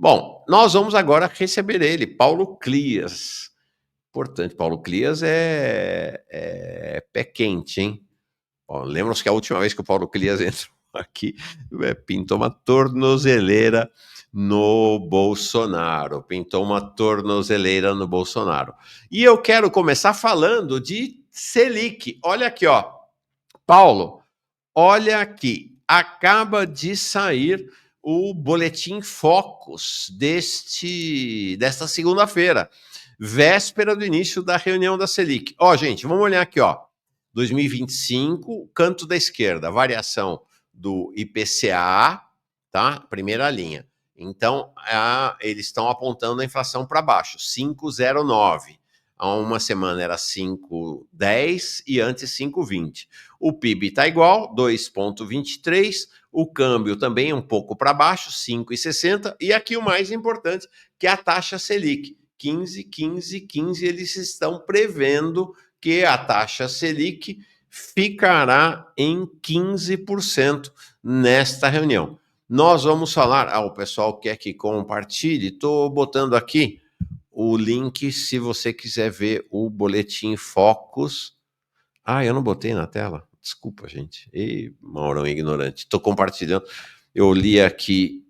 Bom, nós vamos agora receber ele, Paulo Clias. Importante, Paulo Clias é pé quente, hein? Lembram-se que a última vez que o Paulo Clias entrou aqui, pintou uma tornozeleira no Bolsonaro. E eu quero começar falando de Selic. Olha aqui, ó. Paulo, olha aqui. Acaba de sair o boletim Focus desta segunda-feira, véspera do início da reunião da Selic. Ó, gente, vamos olhar aqui, ó. 2025, canto da esquerda, variação do IPCA, tá? Primeira linha. Então, eles estão apontando a inflação para baixo, 5,09. Há uma semana era 5,10 e antes 5,20. O PIB está igual, 2,23. O câmbio também um pouco para baixo, 5,60. E aqui o mais importante, que é a taxa Selic, 15, 15, 15. Eles estão prevendo que a taxa Selic ficará em 15% nesta reunião. Nós vamos falar... o pessoal quer que compartilhe. Estou botando aqui o link se você quiser ver o boletim Focus. Eu não botei na tela. Desculpa, gente. Ei, Maurão ignorante. Estou compartilhando. Eu li aqui.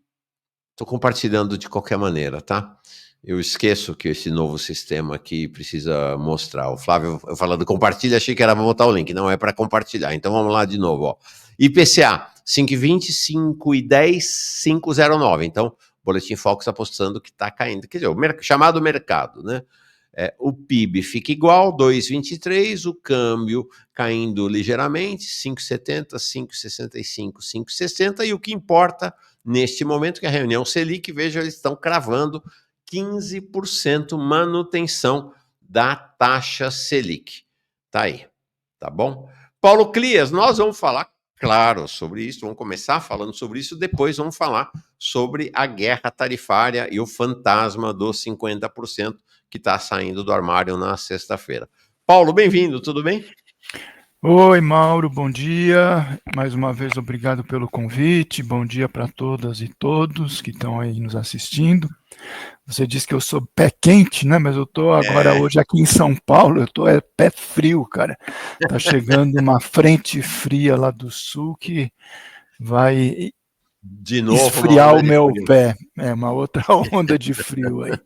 Estou compartilhando de qualquer maneira, tá? Eu esqueço que esse novo sistema aqui precisa mostrar. O Flávio falando compartilha, achei que era para botar o link. Não é para compartilhar. Então vamos lá de novo, ó. IPCA, 5,20, 5,10, 5,09. Então, Boletim Focus apostando que está caindo. Quer dizer, o chamado mercado, né? O PIB fica igual, 2,23, o câmbio caindo ligeiramente, 5,70, 5,65, 5,60, e o que importa neste momento que a reunião Selic, veja, eles estão cravando 15% manutenção da taxa Selic. Tá aí, tá bom? Paulo Clias, nós vamos falar, claro, sobre isso, vamos começar falando sobre isso, depois vamos falar sobre a guerra tarifária e o fantasma dos 50%, que está saindo do armário na sexta-feira. Paulo, bem-vindo, tudo bem? Oi, Mauro, bom dia. Mais uma vez, obrigado pelo convite. Bom dia para todas e todos que estão aí nos assistindo. Você disse que eu sou pé quente, né? Mas eu estou agora hoje aqui em São Paulo, eu estou pé frio, cara. Tá chegando uma frente fria lá do sul que vai de novo esfriar o meu pé. Uma outra onda de frio aí.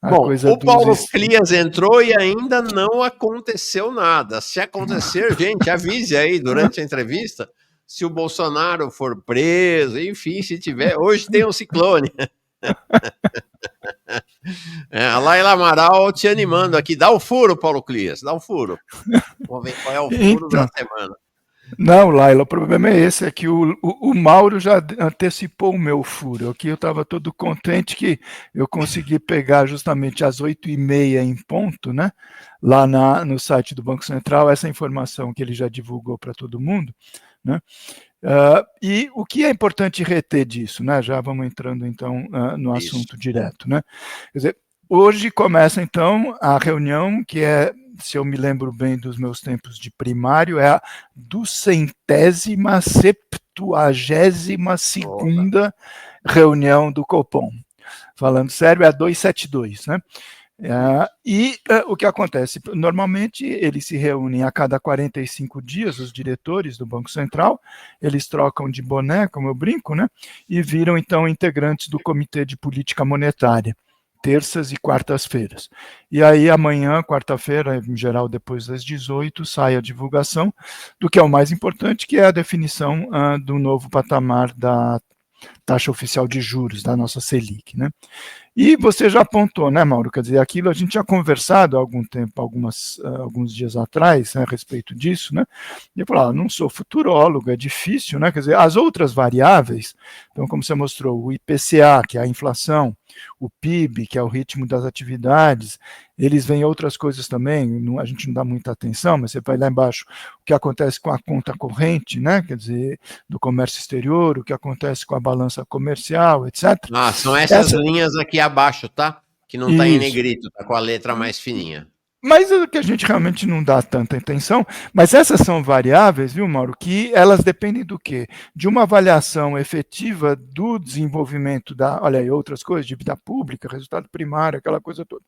Bom, o Paulo Clias entrou e ainda não aconteceu nada. Se acontecer, gente, avise aí durante a entrevista se o Bolsonaro for preso, enfim, se tiver. Hoje tem um ciclone. A Laila Amaral te animando aqui. Dá o furo, Paulo Clias, dá o furo. Vamos ver qual é o furo da semana. Não, Laila, o problema é esse, é que o Mauro já antecipou o meu furo. Aqui eu estava todo contente que eu consegui pegar justamente às 8h30 em ponto, né? Lá no site do Banco Central, essa informação que ele já divulgou para todo mundo, né? E o que é importante reter disso, né? Já vamos entrando então no assunto direto, né? Quer dizer, hoje começa então a reunião que é, se eu me lembro bem dos meus tempos de primário, é a 272ª reunião do Copom. Falando sério, é a 272, né? O que acontece? Normalmente eles se reúnem a cada 45 dias, os diretores do Banco Central, eles trocam de boné, como eu brinco, né? E viram então integrantes do Comitê de Política Monetária, terças e quartas-feiras. E aí amanhã, quarta-feira, em geral depois das 18, sai a divulgação do que é o mais importante, que é a definição do novo patamar da taxa oficial de juros, da nossa Selic, né? E você já apontou, né, Mauro? Quer dizer, aquilo a gente já conversado há algum tempo, alguns dias atrás, né, a respeito disso, né? E eu falava, não sou futurólogo, é difícil, né? Quer dizer, as outras variáveis, então, como você mostrou, o IPCA, que é a inflação, o PIB, que é o ritmo das atividades, eles veem outras coisas também, a gente não dá muita atenção, mas você vai lá embaixo, o que acontece com a conta corrente, né? Quer dizer, do comércio exterior, o que acontece com a balança comercial, etc. São essas linhas aqui abaixo, tá? Que não está em negrito, tá com a letra mais fininha. Mas o que a gente realmente não dá tanta atenção, mas essas são variáveis, viu, Mauro, que elas dependem do quê? De uma avaliação efetiva do desenvolvimento olha aí, outras coisas, dívida pública, resultado primário, aquela coisa toda.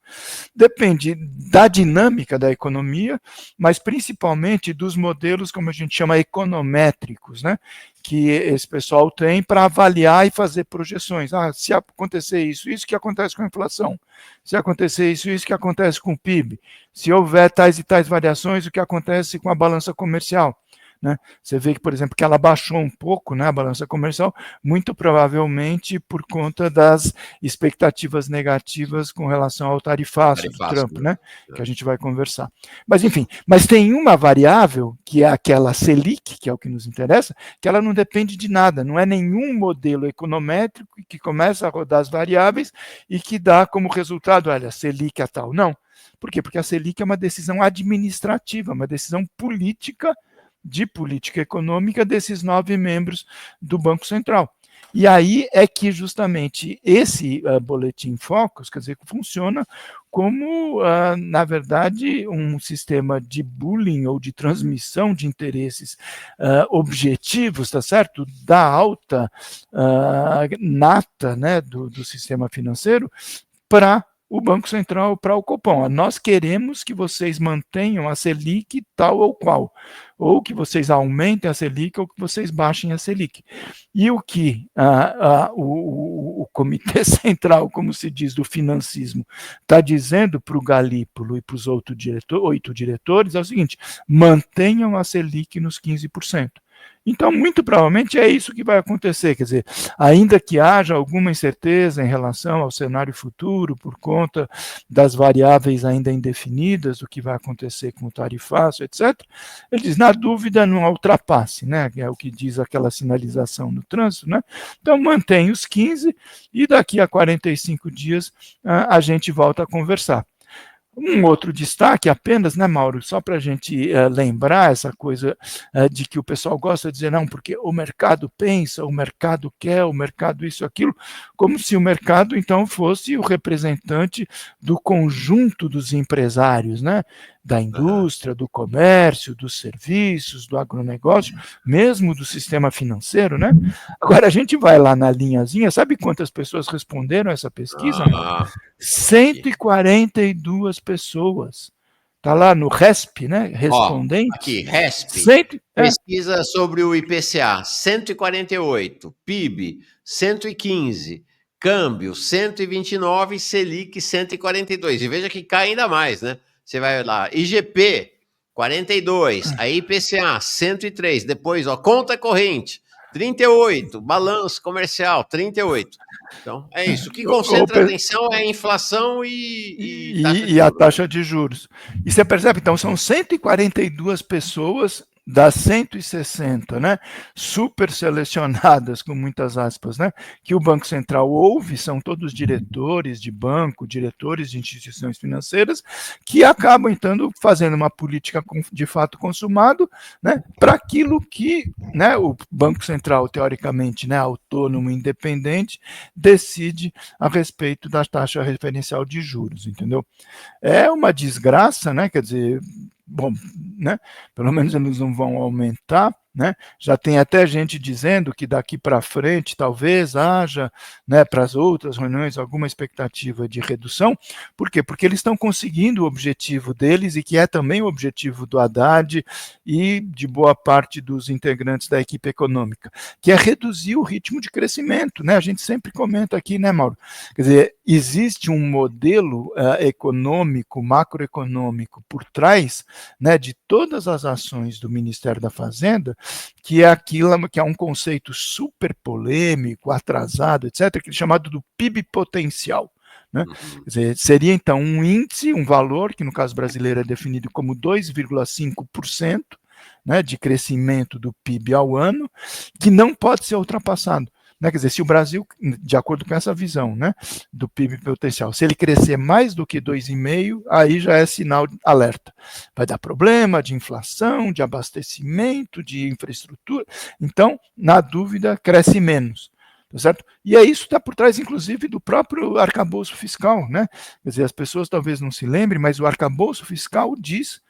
Depende da dinâmica da economia, mas principalmente dos modelos, como a gente chama, econométricos, né? Que esse pessoal tem para avaliar e fazer projeções. Se acontecer isso, isso que acontece com a inflação. Se acontecer isso, isso que acontece com o PIB. Se houver tais e tais variações, o que acontece com a balança comercial. Né? Você vê que, por exemplo, que ela baixou um pouco, né, a balança comercial, muito provavelmente por conta das expectativas negativas com relação ao tarifaço do Trump, né, que a gente vai conversar. Mas, enfim, mas tem uma variável, que é aquela Selic, que é o que nos interessa, que ela não depende de nada, não é nenhum modelo econométrico que começa a rodar as variáveis e que dá como resultado, olha, Selic é tal. Não. Por quê? Porque a Selic é uma decisão administrativa, uma decisão política, de política econômica desses 9 membros do Banco Central. E aí é que justamente esse boletim Focus, quer dizer, funciona como, na verdade, um sistema de bullying ou de transmissão de interesses objetivos, tá certo? Da alta nata, né, do sistema financeiro para o Banco Central, para o Copom. Nós queremos que vocês mantenham a Selic tal ou qual, ou que vocês aumentem a Selic ou que vocês baixem a Selic. E o que o Comitê Central, como se diz, do financismo, está dizendo para o Galípolo e para os 8 diretores é o seguinte: mantenham a Selic nos 15%. Então, muito provavelmente é isso que vai acontecer, quer dizer, ainda que haja alguma incerteza em relação ao cenário futuro, por conta das variáveis ainda indefinidas, do que vai acontecer com o tarifaço, etc., ele diz, na dúvida, não ultrapasse, né, que é o que diz aquela sinalização no trânsito, né, então mantém os 15 e daqui a 45 dias a gente volta a conversar. Um outro destaque apenas, né, Mauro, só para a gente lembrar essa coisa de que o pessoal gosta de dizer, não, porque o mercado pensa, o mercado quer, o mercado isso, aquilo, como se o mercado, então, fosse o representante do conjunto dos empresários, né, da indústria, do comércio, dos serviços, do agronegócio, mesmo do sistema financeiro, né? Agora, a gente vai lá na linhazinha, sabe quantas pessoas responderam a essa pesquisa, Mauro? 142 pessoas. Está lá no RESP, né? Respondentes. Aqui, RESP. Pesquisa sobre o IPCA, 148. PIB, 115. Câmbio, 129. Selic, 142. E veja que cai ainda mais, né? Você vai lá, IGP, 42. A IPCA, 103. Depois, conta corrente, 38. Balanço comercial, 38. Então, é isso. O que concentra a atenção é a inflação e a taxa de juros. E você percebe, então, são 142 pessoas das 160, né, super selecionadas, com muitas aspas, né, que o Banco Central ouve, são todos diretores de banco, diretores de instituições financeiras, que acabam, então, fazendo uma política de fato consumado, né, para aquilo que, né, o Banco Central, teoricamente, né, autônomo, independente, decide a respeito da taxa referencial de juros, entendeu? É uma desgraça, né, quer dizer, bom, né, pelo menos eles não vão aumentar, né? Já tem até gente dizendo que daqui para frente talvez haja, né, para as outras reuniões alguma expectativa de redução. Por quê? Porque eles estão conseguindo o objetivo deles e que é também o objetivo do Haddad e de boa parte dos integrantes da equipe econômica, que é reduzir o ritmo de crescimento, né? A gente sempre comenta aqui, né, Mauro? Quer dizer, existe um modelo econômico, macroeconômico por trás, né, de todas as ações do Ministério da Fazenda, que é aquilo que é um conceito super polêmico, atrasado, etc., que é chamado do PIB potencial. Né? Quer dizer, seria então um índice, um valor, que no caso brasileiro é definido como 2,5%, né, de crescimento do PIB ao ano, que não pode ser ultrapassado. Né? Quer dizer, se o Brasil, de acordo com essa visão, né, do PIB potencial, se ele crescer mais do que 2,5%, aí já é sinal de alerta. Vai dar problema de inflação, de abastecimento, de infraestrutura. Então, na dúvida, cresce menos. tá certo? E isso está por trás, inclusive, do próprio arcabouço fiscal, né? Quer dizer, as pessoas talvez não se lembrem, mas o arcabouço fiscal diz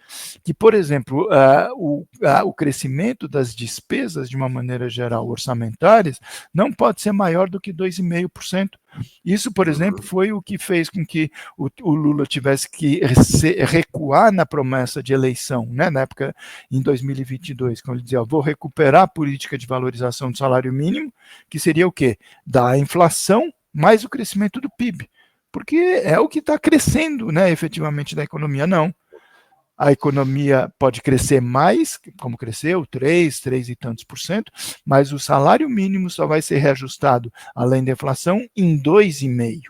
que, por exemplo, o crescimento das despesas, de uma maneira geral, orçamentárias, não pode ser maior do que 2,5%. Isso, por exemplo, foi o que fez com que o Lula tivesse que recuar na promessa de eleição, né, na época, em 2022, quando ele dizia, vou recuperar a política de valorização do salário mínimo, que seria o quê? Da inflação mais o crescimento do PIB, porque é o que está crescendo, né, efetivamente, da economia. Não. A economia pode crescer mais, como cresceu, 3 e tantos por cento, mas o salário mínimo só vai ser reajustado, além da inflação, em 2,5%.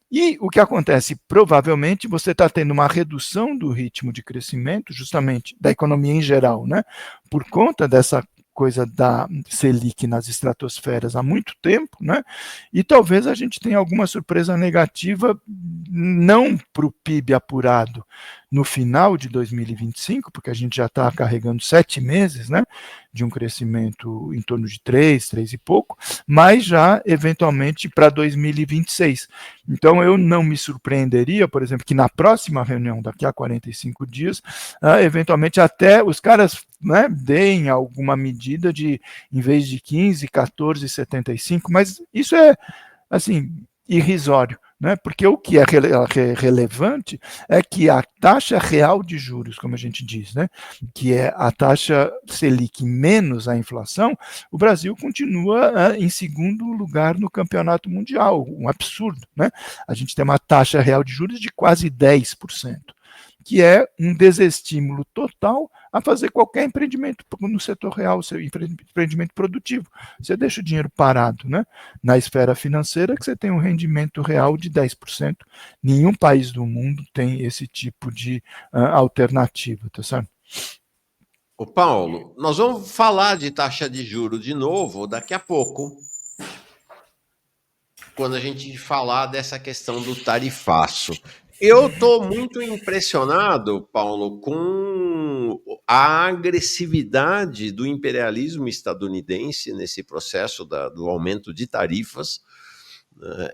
E o que acontece? Provavelmente você está tendo uma redução do ritmo de crescimento, justamente da economia em geral, né? Por conta dessa coisa da Selic nas estratosferas há muito tempo, né? E talvez a gente tenha alguma surpresa negativa, não para o PIB apurado no final de 2025, porque a gente já está carregando 7 meses, né, de um crescimento em torno de 3 e pouco, mas já eventualmente para 2026. Então eu não me surpreenderia, por exemplo, que na próxima reunião, daqui a 45 dias, eventualmente até os caras, né, deem alguma medida de, em vez de 15, 14,75, mas isso é, assim, irrisório, né? Porque o que é relevante é que a taxa real de juros, como a gente diz, né, que é a taxa Selic menos a inflação, o Brasil continua em segundo lugar no campeonato mundial, um absurdo, né? A gente tem uma taxa real de juros de quase 10%. Que é um desestímulo total a fazer qualquer empreendimento no setor real, seu empreendimento produtivo. Você deixa o dinheiro parado, né, na esfera financeira, que você tem um rendimento real de 10%. Nenhum país do mundo tem esse tipo de alternativa, tá certo? Ô Paulo, nós vamos falar de taxa de juros de novo daqui a pouco, quando a gente falar dessa questão do tarifaço. Eu estou muito impressionado, Paulo, com a agressividade do imperialismo estadunidense nesse processo do aumento de tarifas.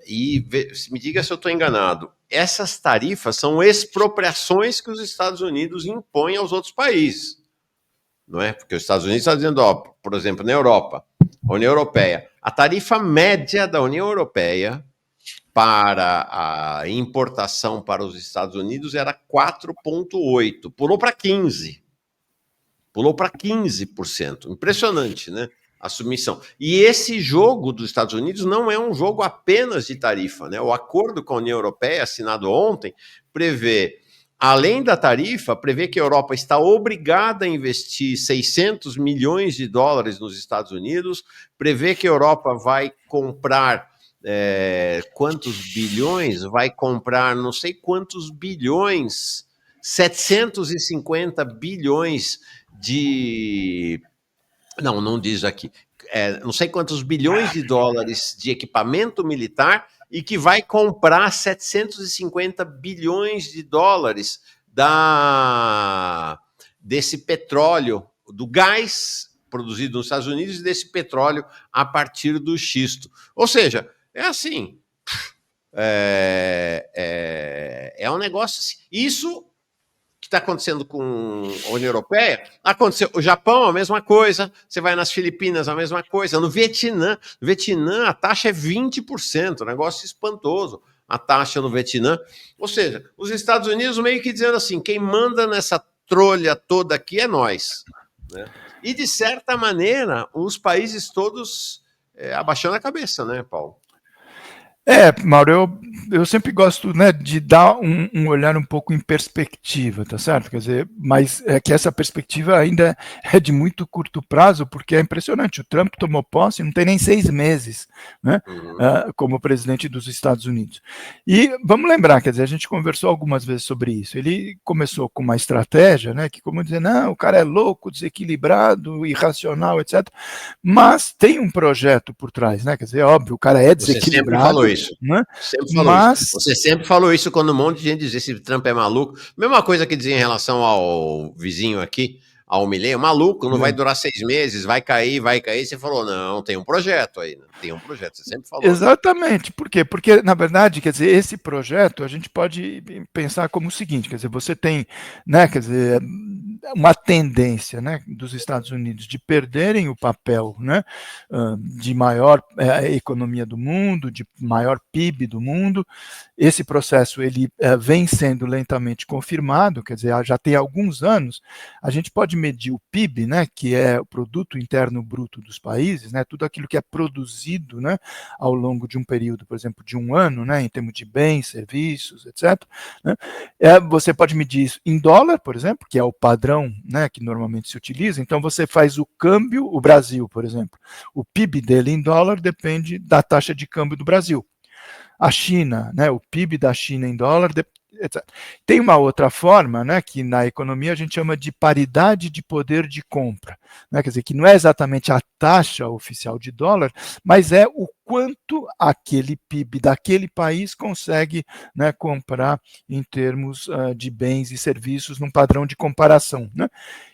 E me diga se eu estou enganado. Essas tarifas são expropriações que os Estados Unidos impõem aos outros países. Não é? Porque os Estados Unidos estão dizendo, ó, por exemplo, na Europa, a União Europeia, a tarifa média da União Europeia para a importação para os Estados Unidos era 4,8%, pulou para 15%. Pulou para 15%. Impressionante, né? A submissão. E esse jogo dos Estados Unidos não é um jogo apenas de tarifa, né? O acordo com a União Europeia, assinado ontem, prevê, além da tarifa, prevê que a Europa está obrigada a investir 600 milhões de dólares nos Estados Unidos, prevê que a Europa vai comprar quantos bilhões, vai comprar não sei quantos bilhões, 750 bilhões de... Não diz aqui. Não sei quantos bilhões de dólares de equipamento militar e que vai comprar 750 bilhões de dólares desse petróleo, do gás produzido nos Estados Unidos e desse petróleo a partir do xisto. Ou seja, é assim, é um negócio assim. Isso que está acontecendo com a União Europeia, aconteceu. O Japão, a mesma coisa. Você vai nas Filipinas, a mesma coisa. No Vietnã, a taxa é 20%, um negócio espantoso. A taxa no Vietnã. Ou seja, os Estados Unidos meio que dizendo assim, quem manda nessa trolha toda aqui é nós. Né? E, de certa maneira, os países todos abaixando a cabeça, né, Paulo? Mauro, eu sempre gosto, né, de dar um olhar um pouco em perspectiva, tá certo? Quer dizer, mas é que essa perspectiva ainda é de muito curto prazo, porque é impressionante, o Trump tomou posse, não tem nem 6 meses, né, como presidente dos Estados Unidos. E vamos lembrar, quer dizer, a gente conversou algumas vezes sobre isso, ele começou com uma estratégia, né, que como dizer, não, o cara é louco, desequilibrado, irracional, etc., mas tem um projeto por trás, né, quer dizer, óbvio, o cara é desequilibrado. Você sempre falou isso. Né? Sempre falou isso. Você sempre falou isso quando um monte de gente dizia esse Trump é maluco. Mesma coisa que dizia em relação ao vizinho aqui, a 1 milhão, maluco, não vai É. durar 6 meses, vai cair, você falou, não, tem um projeto aí, né? Tem um projeto, você sempre falou. Exatamente, por quê? Porque, na verdade, quer dizer, esse projeto a gente pode pensar como o seguinte, quer dizer, você tem, né, quer dizer, uma tendência, né, dos Estados Unidos de perderem o papel, né, de maior economia do mundo, de maior PIB do mundo. Esse processo ele vem sendo lentamente confirmado, quer dizer, já tem alguns anos. A gente pode medir o PIB, né, que é o Produto Interno Bruto dos países, né, tudo aquilo que é produzido, né, ao longo de um período, por exemplo, de um ano, né, em termos de bens, serviços, etc. Né, você pode medir isso em dólar, por exemplo, que é o padrão, né, que normalmente se utiliza. Então você faz o câmbio, o Brasil, por exemplo, o PIB dele em dólar depende da taxa de câmbio do Brasil. A China, né, o PIB da China em dólar, etc. Tem uma outra forma, né, que na economia a gente chama de paridade de poder de compra, né, quer dizer, que não é exatamente a taxa oficial de dólar, mas é o quanto aquele PIB daquele país consegue, né, comprar em termos de bens e serviços num padrão de comparação, né?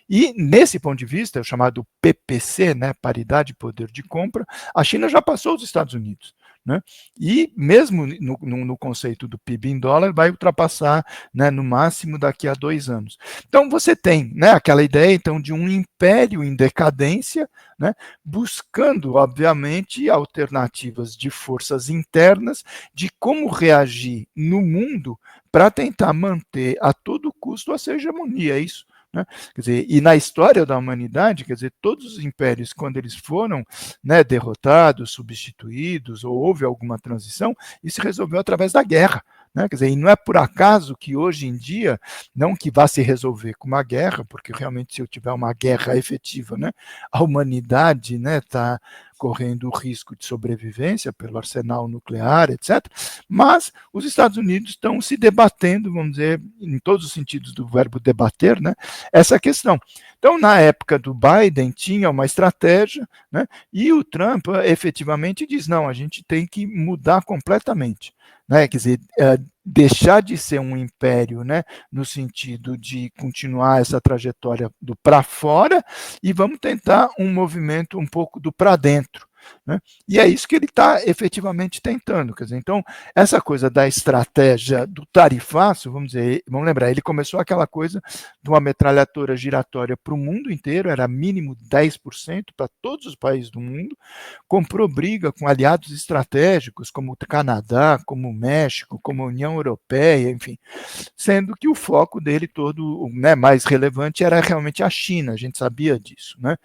E nesse ponto de vista, o chamado PPC, né, paridade de poder de compra, a China já passou os Estados Unidos. Né? E mesmo no conceito do PIB em dólar, vai ultrapassar, né, no máximo daqui a 2 anos. Então você tem, né, aquela ideia então, de um império em decadência, né, buscando, obviamente, alternativas de forças internas, de como reagir no mundo para tentar manter a todo custo a sua hegemonia, é isso. Né? Quer dizer, e na história da humanidade, quer dizer, todos os impérios, quando eles foram, né, derrotados, substituídos, ou houve alguma transição, isso se resolveu através da guerra. Né? Quer dizer, e não é por acaso que hoje em dia, não que vá se resolver com uma guerra, porque realmente se eu tiver uma guerra efetiva, né, a humanidade está correndo o risco de sobrevivência pelo arsenal nuclear, etc. Mas os Estados Unidos estão se debatendo, vamos dizer, em todos os sentidos do verbo debater, né, essa questão. Então, na época do Biden, tinha uma estratégia, né, e o Trump efetivamente diz, não, a gente tem que mudar completamente. Né, quer dizer, deixar de ser um império, né, no sentido de continuar essa trajetória do para fora e vamos tentar um movimento um pouco do para dentro. Né? E é isso que ele está efetivamente tentando. Quer dizer, então, essa coisa da estratégia do tarifaço, vamos dizer, vamos lembrar, ele começou aquela coisa de uma metralhadora giratória para o mundo inteiro, era mínimo 10% para todos os países do mundo, comprou briga com aliados estratégicos como o Canadá, como o México, como a União Europeia, enfim, sendo que o foco dele todo, né, mais relevante era realmente a China, a gente sabia disso, né?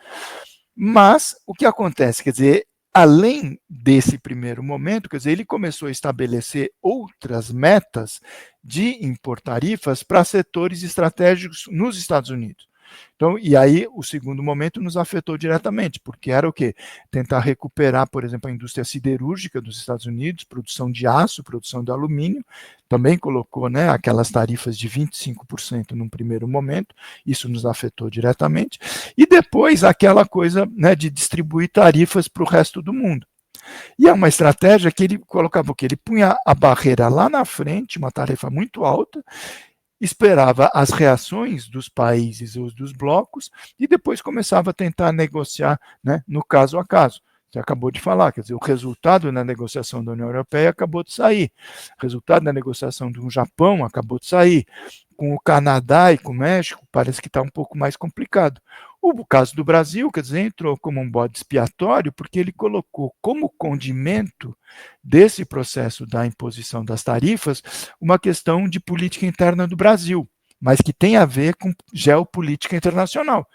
Mas o que acontece, quer dizer, além desse primeiro momento, quer dizer, ele começou a estabelecer outras metas de impor tarifas para setores estratégicos nos Estados Unidos. Então, e aí o segundo momento nos afetou diretamente, porque era o quê? Tentar recuperar, por exemplo, a indústria siderúrgica dos Estados Unidos, produção de aço, produção de alumínio, também colocou, né, aquelas tarifas de 25% num primeiro momento, isso nos afetou diretamente, e depois aquela coisa, né, de distribuir tarifas para o resto do mundo. E é uma estratégia que ele colocava o quê? Ele punha a barreira lá na frente, uma tarefa muito alta, esperava as reações dos países ou dos blocos e depois começava a tentar negociar, né, no caso a caso. Você acabou de falar, quer dizer, o resultado na negociação da União Europeia acabou de sair, o resultado na negociação do Japão acabou de sair, com o Canadá e com o México parece que está um pouco mais complicado. O caso do Brasil, quer dizer, entrou como um bode expiatório porque ele colocou como condimento desse processo da imposição das tarifas uma questão de política interna do Brasil, mas que tem a ver com geopolítica internacional,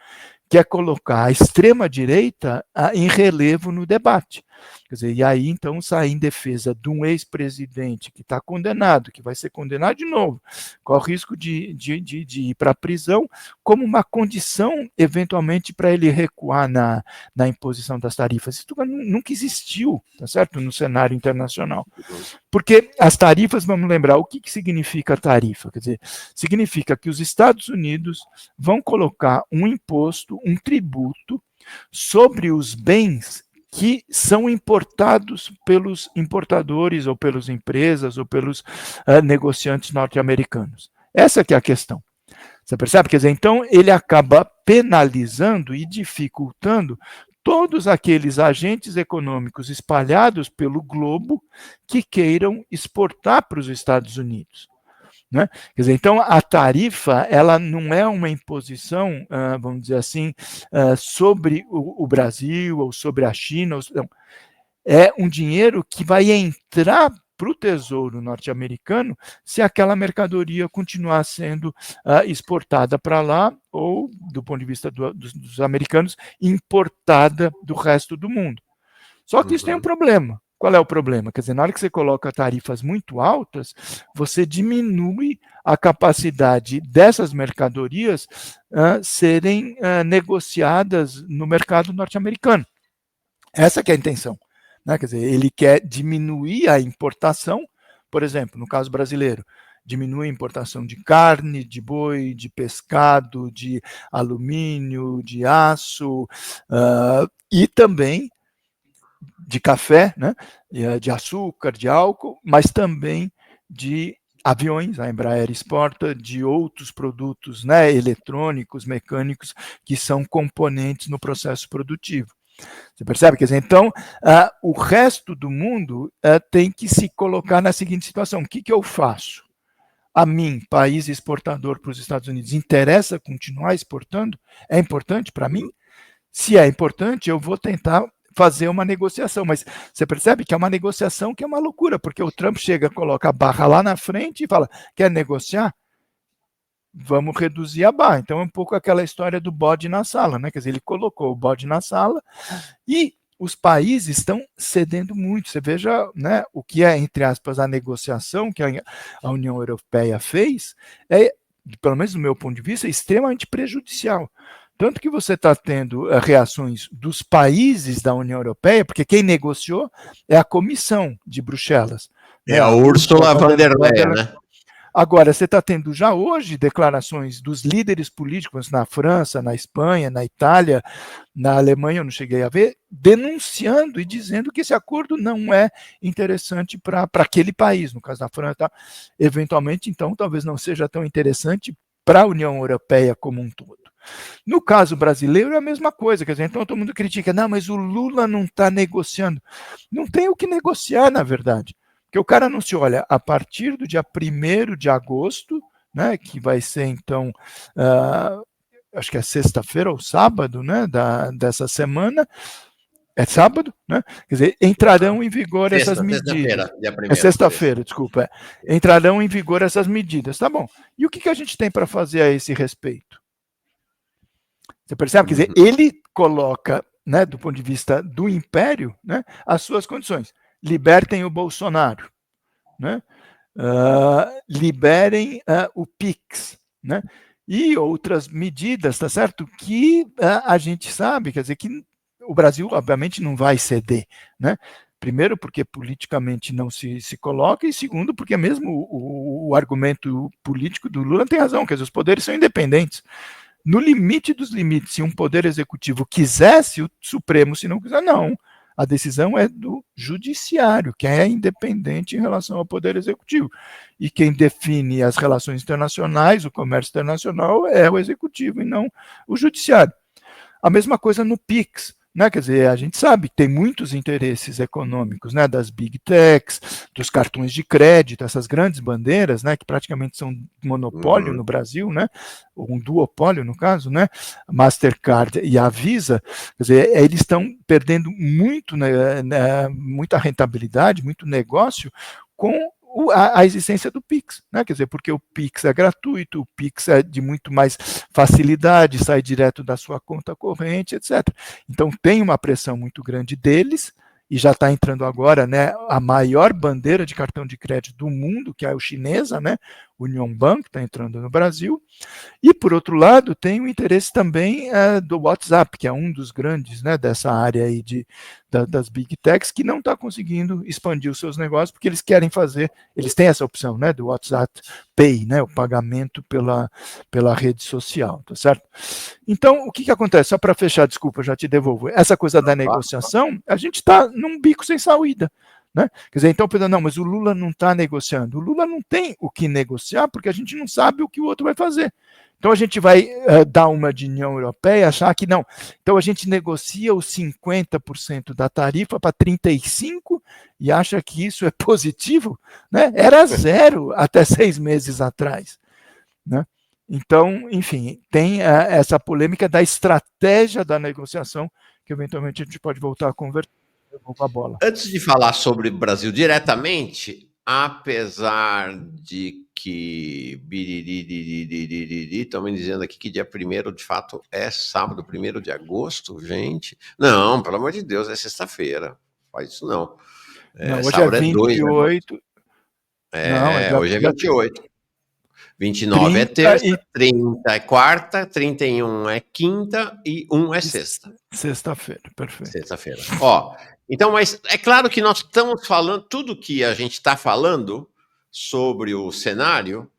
que é colocar a extrema-direita em relevo no debate. Quer dizer, e aí, então, sair em defesa de um ex-presidente que está condenado, que vai ser condenado de novo, corre o risco de ir para a prisão, como uma condição, eventualmente, para ele recuar na imposição das tarifas. Isso nunca existiu, tá certo? No cenário internacional. Porque as tarifas, vamos lembrar, o que significa tarifa? Quer dizer, significa que os Estados Unidos vão colocar um imposto, um tributo, sobre os bens que são importados pelos importadores, ou pelas empresas, ou pelos negociantes norte-americanos. Essa que é a questão. Você percebe? Quer dizer, então ele acaba penalizando e dificultando todos aqueles agentes econômicos espalhados pelo globo que queiram exportar para os Estados Unidos. Né? Quer dizer, então a tarifa ela não é uma imposição, vamos dizer assim, sobre o Brasil ou sobre a China, não. É um dinheiro que vai entrar para o Tesouro norte-americano se aquela mercadoria continuar sendo exportada para lá ou, do ponto de vista dos americanos, importada do resto do mundo. Só que isso tem um problema. Qual é o problema? Quer dizer, na hora que você coloca tarifas muito altas, você diminui a capacidade dessas mercadorias serem negociadas no mercado norte-americano. Essa que é a intenção. Né? Quer dizer, ele quer diminuir a importação, por exemplo, no caso brasileiro, diminui a importação de carne, de boi, de pescado, de alumínio, de aço, e também de café, né? De açúcar, de álcool, mas também de aviões, a Embraer exporta, de outros produtos, né, eletrônicos, mecânicos, que são componentes no processo produtivo. Você percebe? Quer dizer, então, o resto do mundo tem que se colocar na seguinte situação: o que eu faço? A mim, país exportador para os Estados Unidos, interessa continuar exportando? É importante para mim? Se é importante, eu vou tentar fazer uma negociação, mas você percebe que é uma negociação que é uma loucura, porque o Trump chega, coloca a barra lá na frente e fala, quer negociar? Vamos reduzir a barra. Então é um pouco aquela história do bode na sala, né? Quer dizer, ele colocou o bode na sala e os países estão cedendo muito. Você veja, né, o que é, entre aspas, a negociação que a União Europeia fez, pelo menos do meu ponto de vista, extremamente prejudicial. Tanto que você está tendo reações dos países da União Europeia, porque quem negociou é a Comissão de Bruxelas. É a Ursula von der Leyen, né? Agora, você está tendo já hoje declarações dos líderes políticos na França, na Espanha, na Itália, na Alemanha, eu não cheguei a ver, denunciando e dizendo que esse acordo não é interessante para aquele país, no caso da França. Tá? Eventualmente, então, talvez não seja tão interessante para a União Europeia como um todo. No caso brasileiro é a mesma coisa, quer dizer, então todo mundo critica, não, mas o Lula não está negociando. Não tem o que negociar, na verdade. Porque o cara anunciou, olha, a partir do dia 1º de agosto, né, que vai ser então, acho que é sexta-feira ou sábado, né, dessa semana, é sábado, né? Quer dizer, entrarão em vigor essas medidas. É sexta-feira, desculpa. Entrarão em vigor essas medidas, tá bom. E o que a gente tem para fazer a esse respeito? Você percebe? Quer dizer, ele coloca, né, do ponto de vista do império, né, as suas condições. Libertem o Bolsonaro, né? Liberem o PIX, né? E outras medidas, tá certo? Que a gente sabe, quer dizer, que o Brasil, obviamente, não vai ceder, né? Primeiro, porque politicamente não se coloca, e segundo, porque mesmo o argumento político do Lula tem razão, quer dizer, os poderes são independentes. No limite dos limites, se um poder executivo quisesse, o Supremo, se não quiser, não. A decisão é do judiciário, que é independente em relação ao poder executivo. E quem define as relações internacionais, o comércio internacional, é o executivo e não o judiciário. A mesma coisa no PIX. Né? Quer dizer, a gente sabe que tem muitos interesses econômicos, né, das big techs, dos cartões de crédito, essas grandes bandeiras, né, que praticamente são monopólio no Brasil, né, ou um duopólio no caso, né, Mastercard e a Visa. Quer dizer, eles estão perdendo muito, né, muita rentabilidade, muito negócio com a existência do Pix, né? Quer dizer, porque o Pix é gratuito, o Pix é de muito mais facilidade, sai direto da sua conta corrente, etc. Então tem uma pressão muito grande deles, e já está entrando agora, né, a maior bandeira de cartão de crédito do mundo, que é a chinesa, né, Union Bank, está entrando no Brasil. E, por outro lado, tem o interesse também do WhatsApp, que é um dos grandes, né, dessa área aí das Big Techs, que não está conseguindo expandir os seus negócios, porque eles querem fazer, eles têm essa opção, né, do WhatsApp Pay, né, o pagamento pela rede social, tá certo? Então, o que acontece? Só para fechar, desculpa, já te devolvo. Essa coisa da negociação, a gente está num bico sem saída. Né? Quer dizer, então, não, mas o Lula não está negociando. O Lula não tem o que negociar, porque a gente não sabe o que o outro vai fazer. Então a gente vai dar uma de União Europeia, achar que não. Então a gente negocia os 50% da tarifa para 35% e acha que isso é positivo, né? Era zero até 6 meses atrás, né? Então, enfim, tem essa polêmica da estratégia da negociação, que eventualmente a gente pode voltar a conversar. Eu vou com a bola. Antes de falar sobre o Brasil diretamente, apesar de que estão me dizendo aqui que dia 1º, de fato, é sábado, 1º de agosto, gente. Não, pelo amor de Deus, é sexta-feira. Faz isso não. Não, hoje Sábado é é 2 de agosto. 28. Não, é Hoje é 28. 29 é 30 terça, e 30 é quarta, 31 é quinta e 1 é sexta. sexta-feira, perfeito. Sexta-feira. Ó, então, mas é claro que nós estamos falando, tudo que a gente está falando sobre o cenário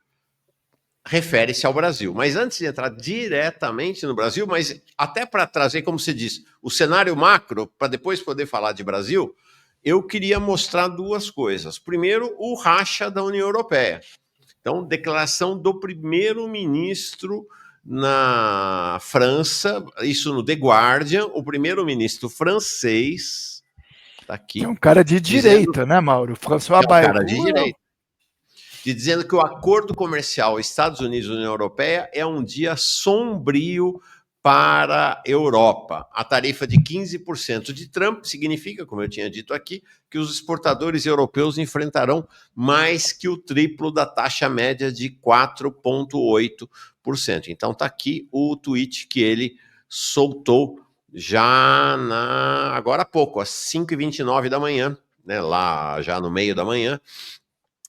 refere-se ao Brasil. Mas antes de entrar diretamente no Brasil, mas até para trazer, como se diz, o cenário macro, para depois poder falar de Brasil, eu queria mostrar duas coisas. Primeiro, o racha da União Europeia. Então, declaração do primeiro-ministro na França, isso no The Guardian, o primeiro-ministro francês, está aqui. É um cara de direita, né, Mauro? François Bayrou. Cara de direita. Dizendo que o acordo comercial Estados Unidos e União Europeia é um dia sombrio para a Europa. A tarifa de 15% de Trump significa, como eu tinha dito aqui, que os exportadores europeus enfrentarão mais que o triplo da taxa média de 4,8%. Então está aqui o tweet que ele soltou já agora há pouco, às 5h29 da manhã, né, lá já no meio da manhã,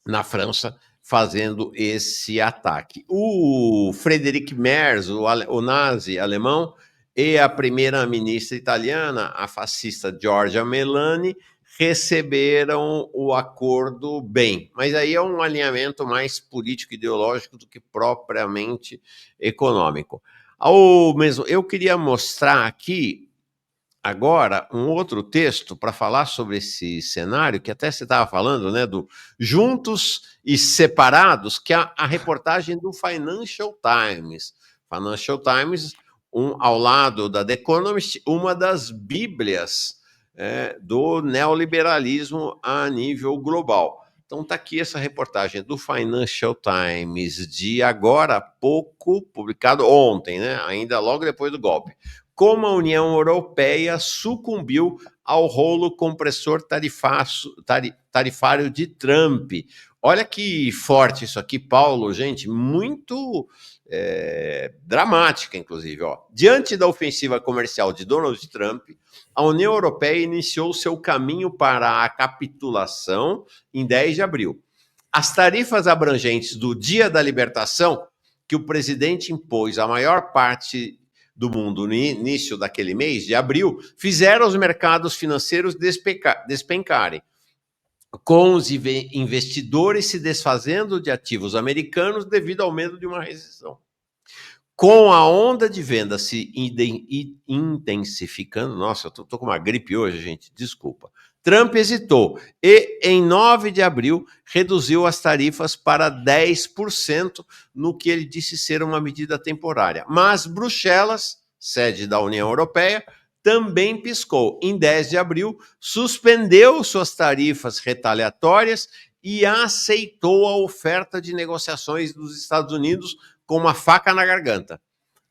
na França, fazendo esse ataque. O Friedrich Merz, o nazi alemão, e a primeira-ministra italiana, a fascista Giorgia Meloni, receberam o acordo bem. Mas aí é um alinhamento mais político-ideológico do que propriamente econômico. Eu queria mostrar aqui agora um outro texto para falar sobre esse cenário, que até você estava falando, né, do Juntos e Separados, que é a reportagem do Financial Times. Financial Times, ao lado da The Economist, uma das bíblias do neoliberalismo a nível global. Então está aqui essa reportagem do Financial Times de agora há pouco, publicado ontem, né, ainda logo depois do golpe. Como a União Europeia sucumbiu ao rolo compressor tarifário de Trump. Olha que forte isso aqui, Paulo, gente, muito dramática, inclusive. Ó. Diante da ofensiva comercial de Donald Trump, a União Europeia iniciou seu caminho para a capitulação em 10 de abril. As tarifas abrangentes do Dia da Libertação, que o presidente impôs à maior parte do mundo no início daquele mês, de abril, fizeram os mercados financeiros despencarem, com os investidores se desfazendo de ativos americanos devido ao medo de uma recessão. Com a onda de venda se intensificando, nossa, eu tô com uma gripe hoje, gente, desculpa. Trump hesitou e, em 9 de abril, reduziu as tarifas para 10%, no que ele disse ser uma medida temporária. Mas Bruxelas, sede da União Europeia, também piscou. Em 10 de abril, suspendeu suas tarifas retaliatórias e aceitou a oferta de negociações dos Estados Unidos com uma faca na garganta.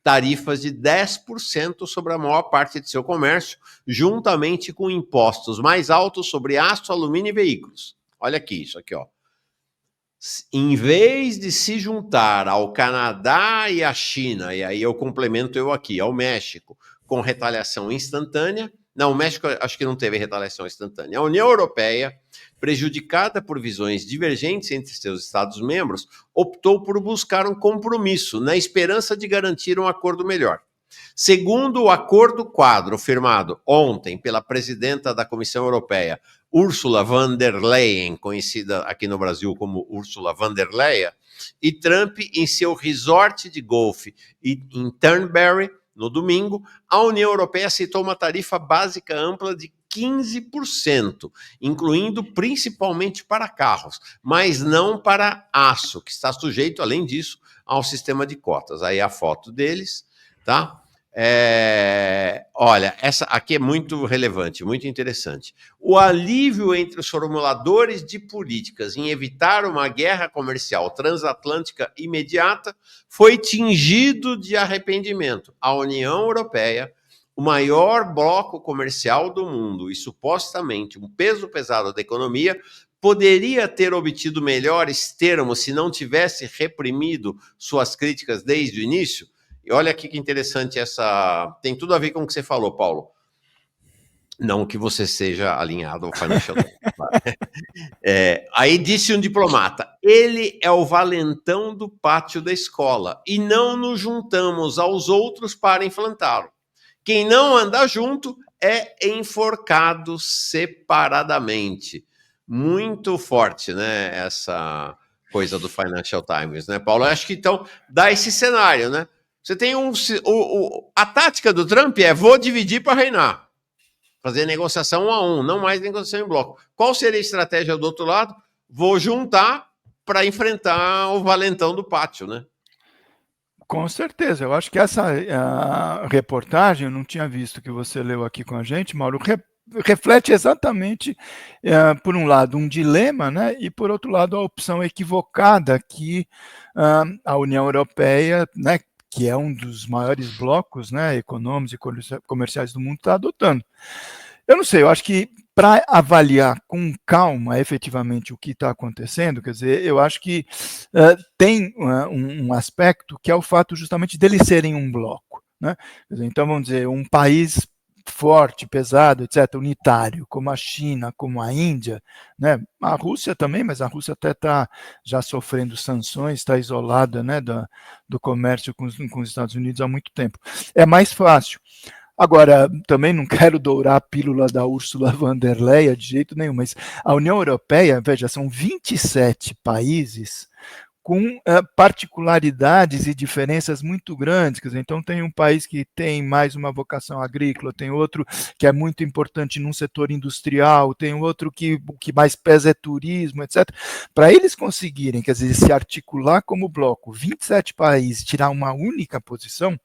Tarifas de 10% sobre a maior parte de seu comércio, juntamente com impostos mais altos sobre aço, alumínio e veículos. Olha aqui, isso aqui, ó. Em vez de se juntar ao Canadá e à China, e aí eu complemento aqui, ao México, com retaliação instantânea, não, o México acho que não teve retaliação instantânea. A União Europeia, prejudicada por visões divergentes entre seus Estados-membros, optou por buscar um compromisso, na esperança de garantir um acordo melhor. Segundo o acordo quadro firmado ontem pela presidenta da Comissão Europeia, Ursula von der Leyen, conhecida aqui no Brasil como Ursula von der Leyen, e Trump em seu resort de golfe em Turnberry, no domingo, a União Europeia aceitou uma tarifa básica ampla de 15%, incluindo principalmente para carros, mas não para aço, que está sujeito, além disso, ao sistema de cotas. Aí a foto deles, tá? Olha, essa aqui é muito relevante, muito interessante. O alívio entre os formuladores de políticas em evitar uma guerra comercial transatlântica imediata foi tingido de arrependimento. A União Europeia, o maior bloco comercial do mundo e supostamente um peso pesado da economia, poderia ter obtido melhores termos se não tivesse reprimido suas críticas desde o início? E olha aqui que interessante essa... Tem tudo a ver com o que você falou, Paulo. Não que você seja alinhado ao Financial Times. Aí disse um diplomata, ele é o valentão do pátio da escola e não nos juntamos aos outros para enfrentá-lo. Quem não anda junto é enforcado separadamente. Muito forte, né, essa coisa do Financial Times, né, Paulo? Eu acho que então dá esse cenário, né? Você tem a tática do Trump é vou dividir para reinar. Fazer negociação 1 a 1, não mais negociação em bloco. Qual seria a estratégia do outro lado? Vou juntar para enfrentar o valentão do pátio, né? Com certeza, eu acho que essa reportagem, eu não tinha visto que você leu aqui com a gente, Mauro, reflete exatamente, por um lado, um dilema, né, e por outro lado, a opção equivocada que a União Europeia, né, que é um dos maiores blocos, né, econômicos e comerciais do mundo, está adotando. Eu não sei, eu acho que para avaliar com calma efetivamente o que está acontecendo, quer dizer, eu acho que tem um aspecto que é o fato justamente deles serem um bloco, né? Quer dizer, então, vamos dizer, um país forte, pesado, etc., unitário, como a China, como a Índia, né? A Rússia também, mas a Rússia até está já sofrendo sanções, está isolada, né, do comércio com os Estados Unidos há muito tempo. É mais fácil. Agora, também não quero dourar a pílula da Ursula von der Leyen de jeito nenhum, mas a União Europeia, veja, são 27 países com particularidades e diferenças muito grandes. Quer dizer, então tem um país que tem mais uma vocação agrícola, tem outro que é muito importante num setor industrial, tem outro que o que mais pesa é turismo, etc. Para eles conseguirem, quer dizer, se articular como bloco, 27 países, tirar uma única posição,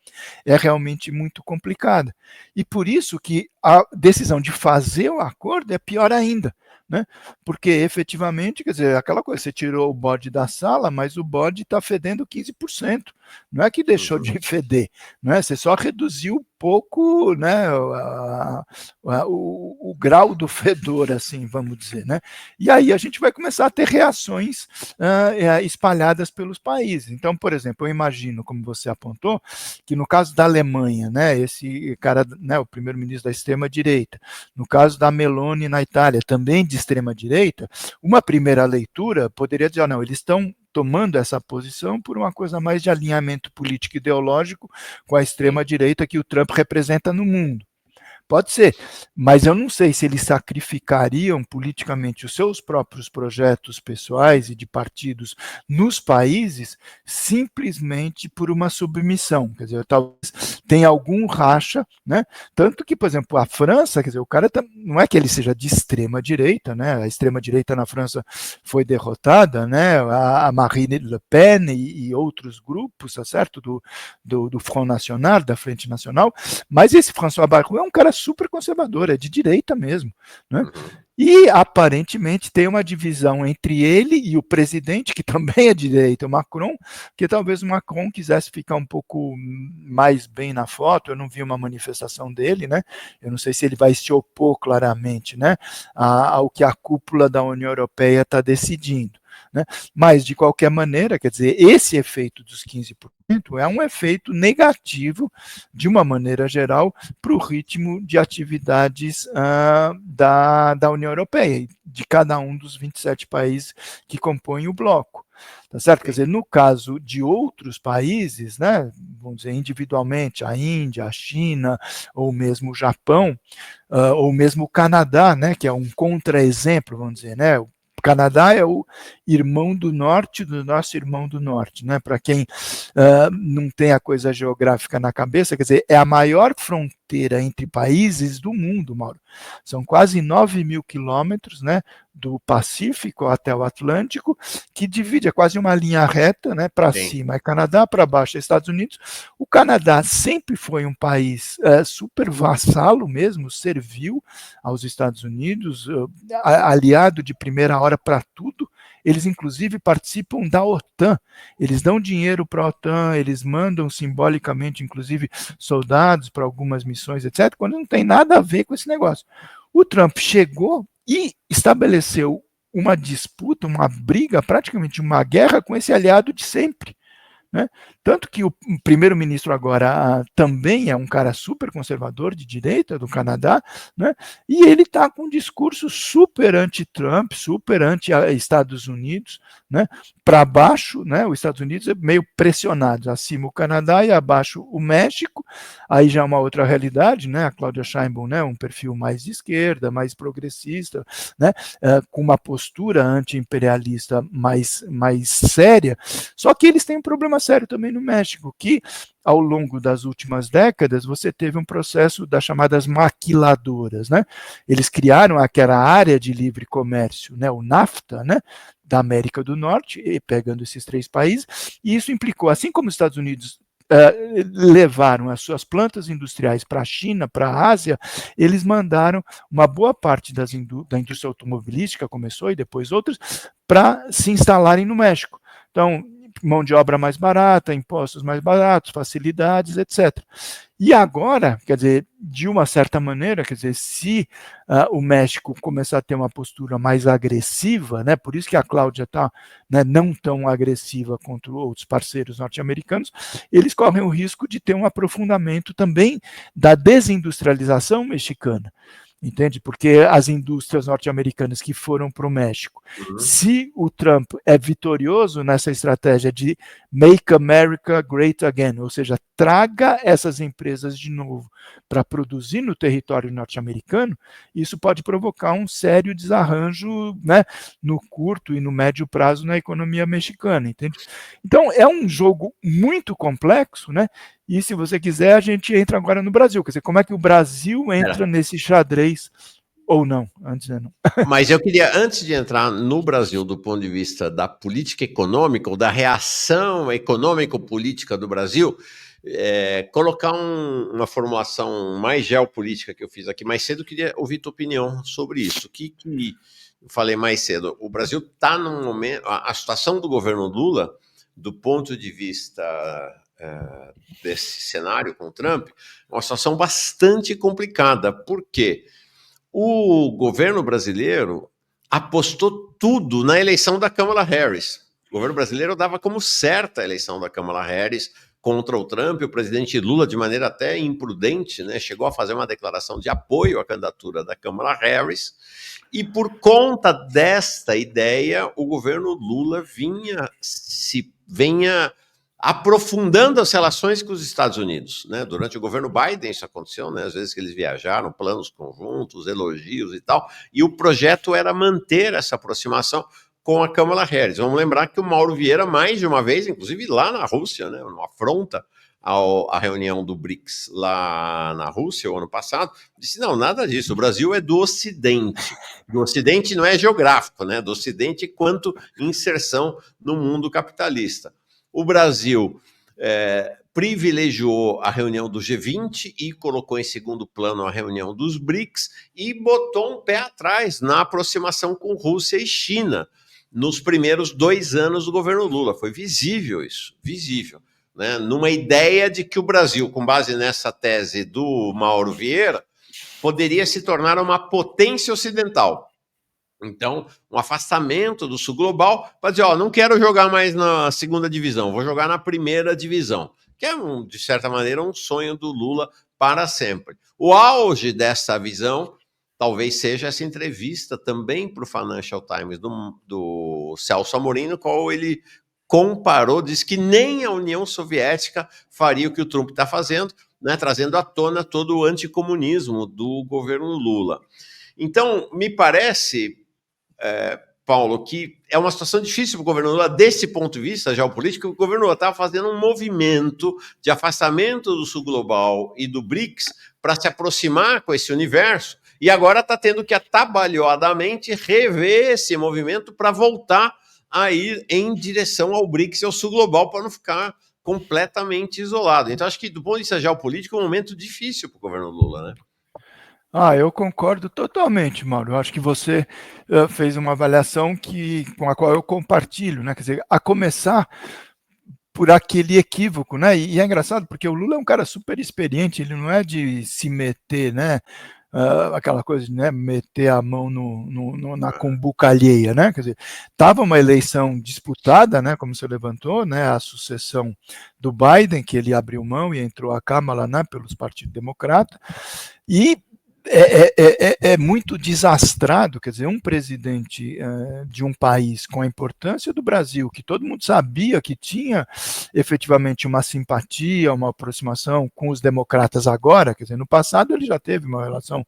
é realmente muito complicada. E por isso que a decisão de fazer o acordo é pior ainda, né? Porque efetivamente, quer dizer, aquela coisa, você tirou o bode da sala, mas o bode está fedendo 15%. Não é que deixou de feder, não é? Você só reduziu um pouco, né, o grau do fedor, assim, vamos dizer, né? E aí a gente vai começar a ter reações espalhadas pelos países. Então, por exemplo, eu imagino, como você apontou, que no caso da Alemanha, né, esse cara, né, o primeiro-ministro da extrema-direita, no caso da Meloni na Itália, também de extrema-direita, uma primeira leitura poderia dizer, não, eles estão tomando essa posição por uma coisa mais de alinhamento político ideológico com a extrema-direita que o Trump representa no mundo. Pode ser, mas eu não sei se eles sacrificariam politicamente os seus próprios projetos pessoais e de partidos nos países simplesmente por uma submissão. Quer dizer, talvez tenha algum racha, né? Tanto que, por exemplo, a França, quer dizer, o cara não é que ele seja de extrema direita, né? A extrema direita na França foi derrotada, né? A Marine Le Pen e outros grupos, tá certo? Do Front National, da Frente Nacional, mas esse François Bayrou é um cara super conservador, é de direita mesmo, né? E aparentemente tem uma divisão entre ele e o presidente, que também é de direita, o Macron, que talvez o Macron quisesse ficar um pouco mais bem na foto. Eu não vi uma manifestação dele, né? Eu não sei se ele vai se opor claramente, né, ao que a cúpula da União Europeia está decidindo, né? Mas, de qualquer maneira, quer dizer, esse efeito dos 15% é um efeito negativo, de uma maneira geral, para o ritmo de atividades da União Europeia, de cada um dos 27 países que compõem o bloco. Tá certo? Quer dizer, no caso de outros países, né, vamos dizer, individualmente, a Índia, a China, ou mesmo o Japão, ou mesmo o Canadá, né, que é um contra-exemplo, vamos dizer, né, Canadá é o irmão do norte do nosso irmão do norte, né? Para quem não tem a coisa geográfica na cabeça, quer dizer, é a maior fronteira entre países do mundo, Mauro. São quase 9.000 quilômetros, né? Do Pacífico até o Atlântico, que divide, é quase uma linha reta, né? Para cima é Canadá, para baixo é Estados Unidos. O Canadá sempre foi um país super vassalo mesmo, serviu aos Estados Unidos, aliado de primeira hora para tudo. Eles, inclusive, participam da OTAN. Eles dão dinheiro para a OTAN, eles mandam simbolicamente, inclusive, soldados para algumas missões, etc., quando não tem nada a ver com esse negócio. O Trump chegou e estabeleceu uma disputa, uma briga, praticamente uma guerra com esse aliado de sempre. Né? Tanto que o primeiro-ministro agora também é um cara super conservador de direita do Canadá, né? E ele está com um discurso super anti-Trump, super anti-Estados Unidos, né? Para baixo, né? Os Estados Unidos é meio pressionados, acima o Canadá e abaixo o México, aí já é uma outra realidade, né? A Cláudia Sheinbaum, né? Um perfil mais de esquerda, mais progressista, né? Com uma postura anti-imperialista mais séria, só que eles têm um problema sério também no México, que ao longo das últimas décadas você teve um processo das chamadas maquiladoras, né? Eles criaram aquela área de livre comércio, né? O NAFTA, né? Da América do Norte, pegando esses 3 países, e isso implicou, assim como os Estados Unidos levaram as suas plantas industriais para a China, para a Ásia, eles mandaram uma boa parte da indústria automobilística, começou e depois outras, para se instalarem no México. Então, mão de obra mais barata, impostos mais baratos, facilidades, etc. E agora, quer dizer, de uma certa maneira, quer dizer, se o México começar a ter uma postura mais agressiva, né, por isso que a Cláudia está, né, não tão agressiva contra outros parceiros norte-americanos, eles correm o risco de ter um aprofundamento também da desindustrialização mexicana. Entende? Porque as indústrias norte-americanas que foram para o México, se o Trump é vitorioso nessa estratégia de Make America Great Again, ou seja, traga essas empresas de novo para produzir no território norte-americano, isso pode provocar um sério desarranjo, né, no curto e no médio prazo na economia mexicana, entende? Então, é um jogo muito complexo, né? E se você quiser, a gente entra agora no Brasil. Quer dizer, como é que o Brasil entra nesse xadrez ou não? Antes não. Mas eu queria, antes de entrar no Brasil do ponto de vista da política econômica ou da reação econômico-política do Brasil, colocar uma formulação mais geopolítica que eu fiz aqui mais cedo. Eu queria ouvir tua opinião sobre isso. Que eu falei mais cedo. O Brasil está num momento... A situação do governo Lula, do ponto de vista... desse cenário com o Trump, uma situação bastante complicada, porque o governo brasileiro apostou tudo na eleição da Kamala Harris. O governo brasileiro dava como certa a eleição da Kamala Harris contra o Trump. O presidente Lula, de maneira até imprudente, né, chegou a fazer uma declaração de apoio à candidatura da Kamala Harris, e por conta desta ideia, o governo Lula vinha aprofundando as relações com os Estados Unidos, né? Durante o governo Biden isso aconteceu, né? Às vezes que eles viajaram, planos conjuntos, elogios e tal, e o projeto era manter essa aproximação com a Kamala Harris. Vamos lembrar que o Mauro Vieira, mais de uma vez, inclusive lá na Rússia, né, numa afronta à reunião do BRICS lá na Rússia, o ano passado, disse, não, nada disso, o Brasil é do Ocidente. Do Ocidente não é geográfico, né? Do Ocidente quanto inserção no mundo capitalista. O Brasil privilegiou a reunião do G20 e colocou em segundo plano a reunião dos BRICS e botou um pé atrás na aproximação com Rússia e China nos primeiros 2 anos do governo Lula. Foi visível isso, visível, né? Numa ideia de que o Brasil, com base nessa tese do Mauro Vieira, poderia se tornar uma potência ocidental. Então, um afastamento do sul global para dizer, não quero jogar mais na segunda divisão, vou jogar na primeira divisão, que é, de certa maneira, um sonho do Lula para sempre. O auge dessa visão talvez seja essa entrevista também para o Financial Times do Celso Amorim, no qual ele comparou, disse que nem a União Soviética faria o que o Trump está fazendo, né, trazendo à tona todo o anticomunismo do governo Lula. Então, me parece Paulo, que é uma situação difícil para o governo Lula, desse ponto de vista geopolítico. O governo Lula estava fazendo um movimento de afastamento do Sul Global e do BRICS para se aproximar com esse universo, e agora está tendo que atabalhoadamente rever esse movimento para voltar a ir em direção ao BRICS e ao Sul Global, para não ficar completamente isolado. Então, acho que, do ponto de vista geopolítico, é um momento difícil para o governo Lula, né? Eu concordo totalmente, Mauro. Eu acho que você fez uma avaliação com a qual eu compartilho, né? Quer dizer, a começar por aquele equívoco, né? E é engraçado porque o Lula é um cara super experiente, ele não é de se meter, né? Aquela coisa de, né, meter a mão na cumbuca alheia, né? Quer dizer, estava uma eleição disputada, né? Como você levantou, né? A sucessão do Biden, que ele abriu mão e entrou a Câmara, né? Pelos partidos democratas, e é muito desastrado, quer dizer, um presidente de um país com a importância do Brasil, que todo mundo sabia que tinha efetivamente uma simpatia, uma aproximação com os democratas agora, quer dizer, no passado ele já teve uma relação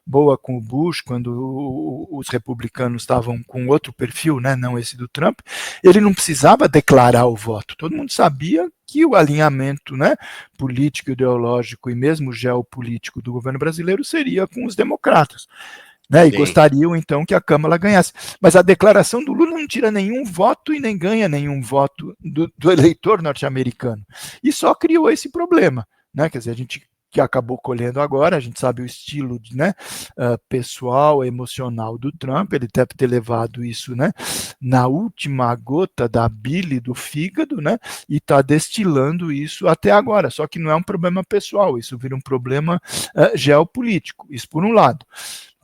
boa com o Bush, quando os republicanos estavam com outro perfil, né, não esse do Trump, ele não precisava declarar o voto, todo mundo sabia que o alinhamento, né, político, ideológico e mesmo geopolítico do governo brasileiro seria com os democratas, né, e gostariam então que a Câmara ganhasse. Mas a declaração do Lula não tira nenhum voto e nem ganha nenhum voto do eleitor norte-americano. E só criou esse problema, né, quer dizer, a gente que acabou colhendo agora, a gente sabe o estilo, né, pessoal, emocional do Trump, ele deve ter levado isso, né, na última gota da bile do fígado, né, e está destilando isso até agora, só que não é um problema pessoal, isso vira um problema geopolítico, isso por um lado.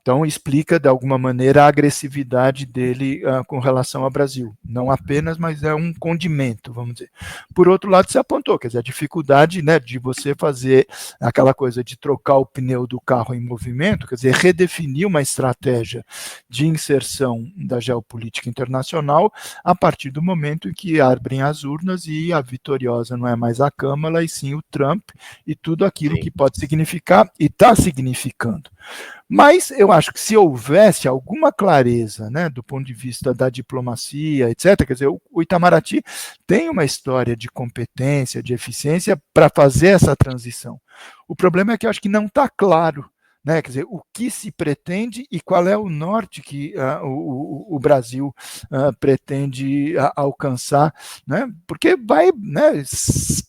Então, explica, de alguma maneira, a agressividade dele com relação ao Brasil. Não apenas, mas é um condimento, vamos dizer. Por outro lado, se apontou, quer dizer, a dificuldade, né, de você fazer aquela coisa de trocar o pneu do carro em movimento, quer dizer, redefinir uma estratégia de inserção da geopolítica internacional a partir do momento em que abrem as urnas e a vitoriosa não é mais a Câmara, e sim o Trump e tudo aquilo que pode significar e está significando. Mas eu acho que se houvesse alguma clareza, né, do ponto de vista da diplomacia, etc., quer dizer, o Itamaraty tem uma história de competência, de eficiência para fazer essa transição. O problema é que eu acho que não está claro, né, quer dizer, o que se pretende e qual é o norte que o Brasil pretende alcançar, né, porque vai, né,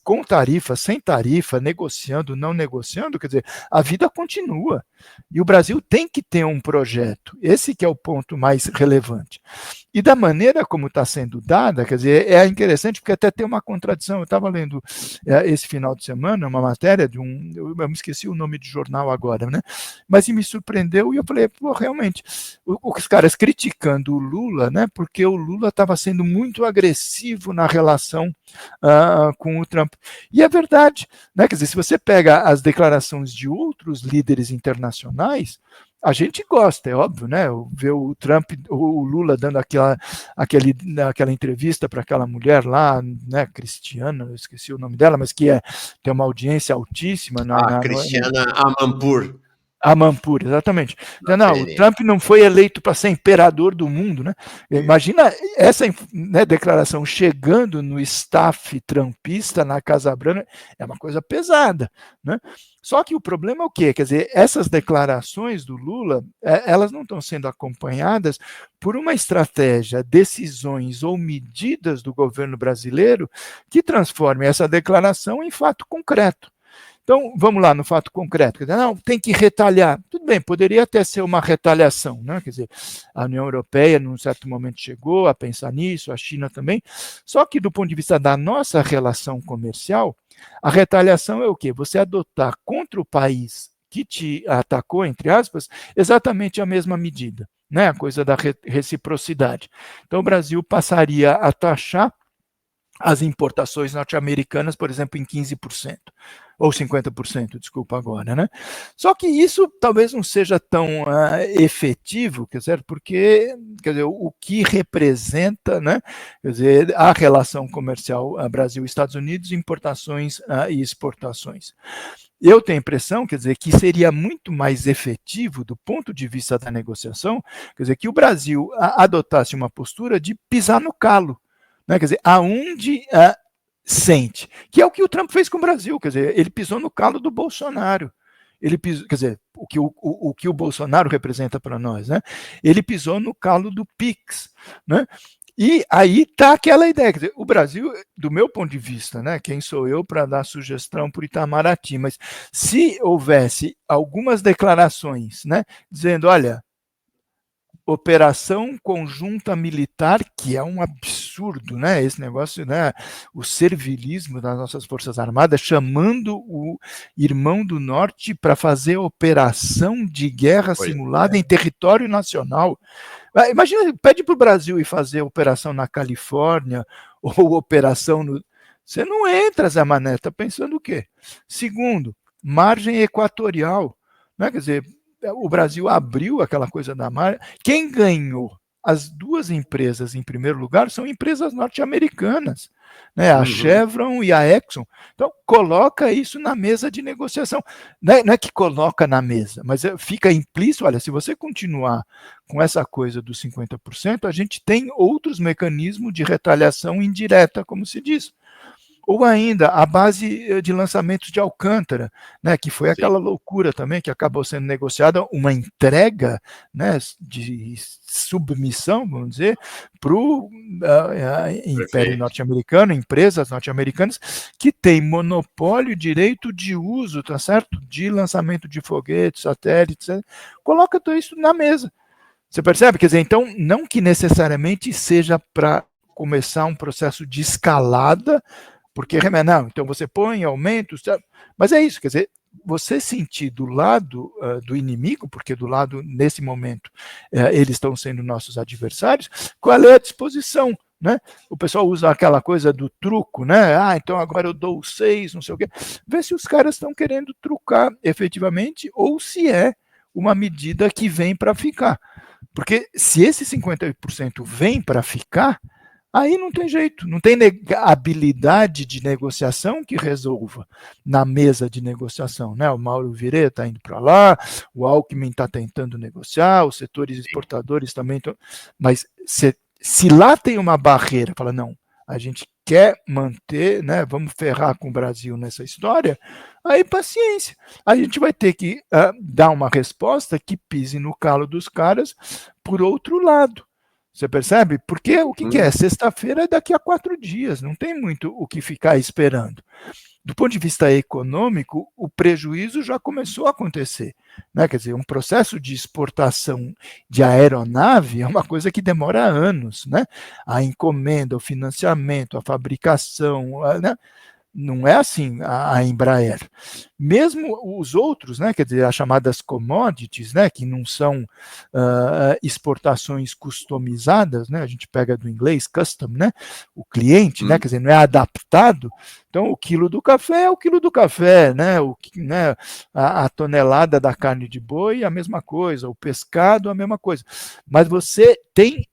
com tarifa, sem tarifa, negociando, não negociando, quer dizer, a vida continua. E o Brasil tem que ter um projeto, esse que é o ponto mais relevante. E da maneira como está sendo dada, quer dizer, é interessante porque até tem uma contradição. Eu estava lendo esse final de semana uma matéria de eu me esqueci o nome de jornal agora, né? Mas me surpreendeu e eu falei, pô, realmente, os caras criticando o Lula, né? Porque o Lula estava sendo muito agressivo na relação com o Trump. E é verdade, né? Quer dizer, se você pega as declarações de outros líderes internacionais, a gente gosta, é óbvio, né? Ver o Trump, o Lula dando aquela entrevista para aquela mulher lá, né? Cristiana, eu esqueci o nome dela, mas que tem uma audiência altíssima. Cristiana Amanpour. Amanpour, exatamente. Não, o Trump não foi eleito para ser imperador do mundo, né? Imagina essa, né, declaração chegando no staff trumpista na Casa Branca, é uma coisa pesada, né? Só que o problema é o quê? Quer dizer, essas declarações do Lula, elas não estão sendo acompanhadas por uma estratégia, decisões ou medidas do governo brasileiro que transformem essa declaração em fato concreto. Então, vamos lá no fato concreto. Quer dizer, não, tem que retalhar. Tudo bem, poderia até ser uma retaliação, né? Quer dizer, a União Europeia, num certo momento, chegou a pensar nisso, a China também. Só que, do ponto de vista da nossa relação comercial, a retaliação é o quê? Você adotar contra o país que te atacou, entre aspas, exatamente a mesma medida, né? A coisa da reciprocidade. Então, o Brasil passaria a taxar as importações norte-americanas, por exemplo, em 15%, ou 50%, desculpa agora, né? Só que isso talvez não seja tão efetivo, quer dizer, porque, quer dizer, o que representa, né, quer dizer, a relação comercial Brasil-Estados Unidos, importações e exportações. eu tenho a impressão, quer dizer, que seria muito mais efetivo do ponto de vista da negociação, quer dizer, que o Brasil adotasse uma postura de pisar no calo, né? Quer dizer, aonde sente, que é o que o Trump fez com o Brasil, quer dizer, ele pisou no calo do Bolsonaro. Ele pisou, quer dizer, o que o Bolsonaro representa para nós, né? Ele pisou no calo do PIX, né? E aí está aquela ideia, quer dizer, o Brasil, do meu ponto de vista, né, quem sou eu para dar sugestão para o Itamaraty, mas se houvesse algumas declarações, né, dizendo, olha, operação conjunta militar, que é um absurdo, né? Esse negócio, né? O servilismo das nossas Forças Armadas, chamando o irmão do Norte para fazer operação de guerra simulada em território nacional. Imagina, pede para o Brasil ir fazer operação na Califórnia ou operação no. Você não entra, Zé Mané, está pensando o quê? Segundo, margem equatorial. Né? Quer dizer, o Brasil abriu aquela coisa da margem. Quem ganhou as duas empresas em primeiro lugar são empresas norte-americanas, né? A Chevron e a Exxon. Então, coloca isso na mesa de negociação. Não é que coloca na mesa, mas fica implícito, olha, se você continuar com essa coisa dos 50%, a gente tem outros mecanismos de retaliação indireta, como se diz. Ou ainda a base de lançamentos de Alcântara, né, que foi aquela loucura também que acabou sendo negociada, uma entrega, né, de submissão, vamos dizer, para o Império Norte-Americano, empresas norte-americanas que têm monopólio, direito de uso, tá certo? De lançamento de foguetes, satélites, coloca tudo isso na mesa. Você percebe? Quer dizer, então, não que necessariamente seja para começar um processo de escalada, porque, não, então você põe, aumenta, mas é isso, quer dizer, você sentir do lado do inimigo, porque do lado, nesse momento, eles estão sendo nossos adversários, qual é a disposição, né? O pessoal usa aquela coisa do truco, né? Então agora eu dou 6, não sei o quê. Vê se os caras estão querendo trucar efetivamente ou se é uma medida que vem para ficar. Porque se esse 50% vem para ficar, aí não tem jeito, não tem habilidade de negociação que resolva na mesa de negociação, né? O Mauro Vieira está indo para lá, o Alckmin está tentando negociar, os setores exportadores também estão, mas se lá tem uma barreira, fala, não, a gente quer manter, né? Vamos ferrar com o Brasil nessa história, aí paciência, a gente vai ter que dar uma resposta que pise no calo dos caras por outro lado. Você percebe? Porque o que é? Sexta-feira é daqui a 4 dias, não tem muito o que ficar esperando. Do ponto de vista econômico, o prejuízo já começou a acontecer. Né? Quer dizer, um processo de exportação de aeronave é uma coisa que demora anos. Né? A encomenda, o financiamento, a fabricação, né? Não é assim a Embraer. Mesmo os outros, né, quer dizer, as chamadas commodities, né, que não são exportações customizadas, né, a gente pega do inglês custom, né, o cliente, né, quer dizer, não é adaptado. Então, o quilo do café é o quilo do café, né, a tonelada da carne de boi, a mesma coisa, o pescado, a mesma coisa. Mas você tem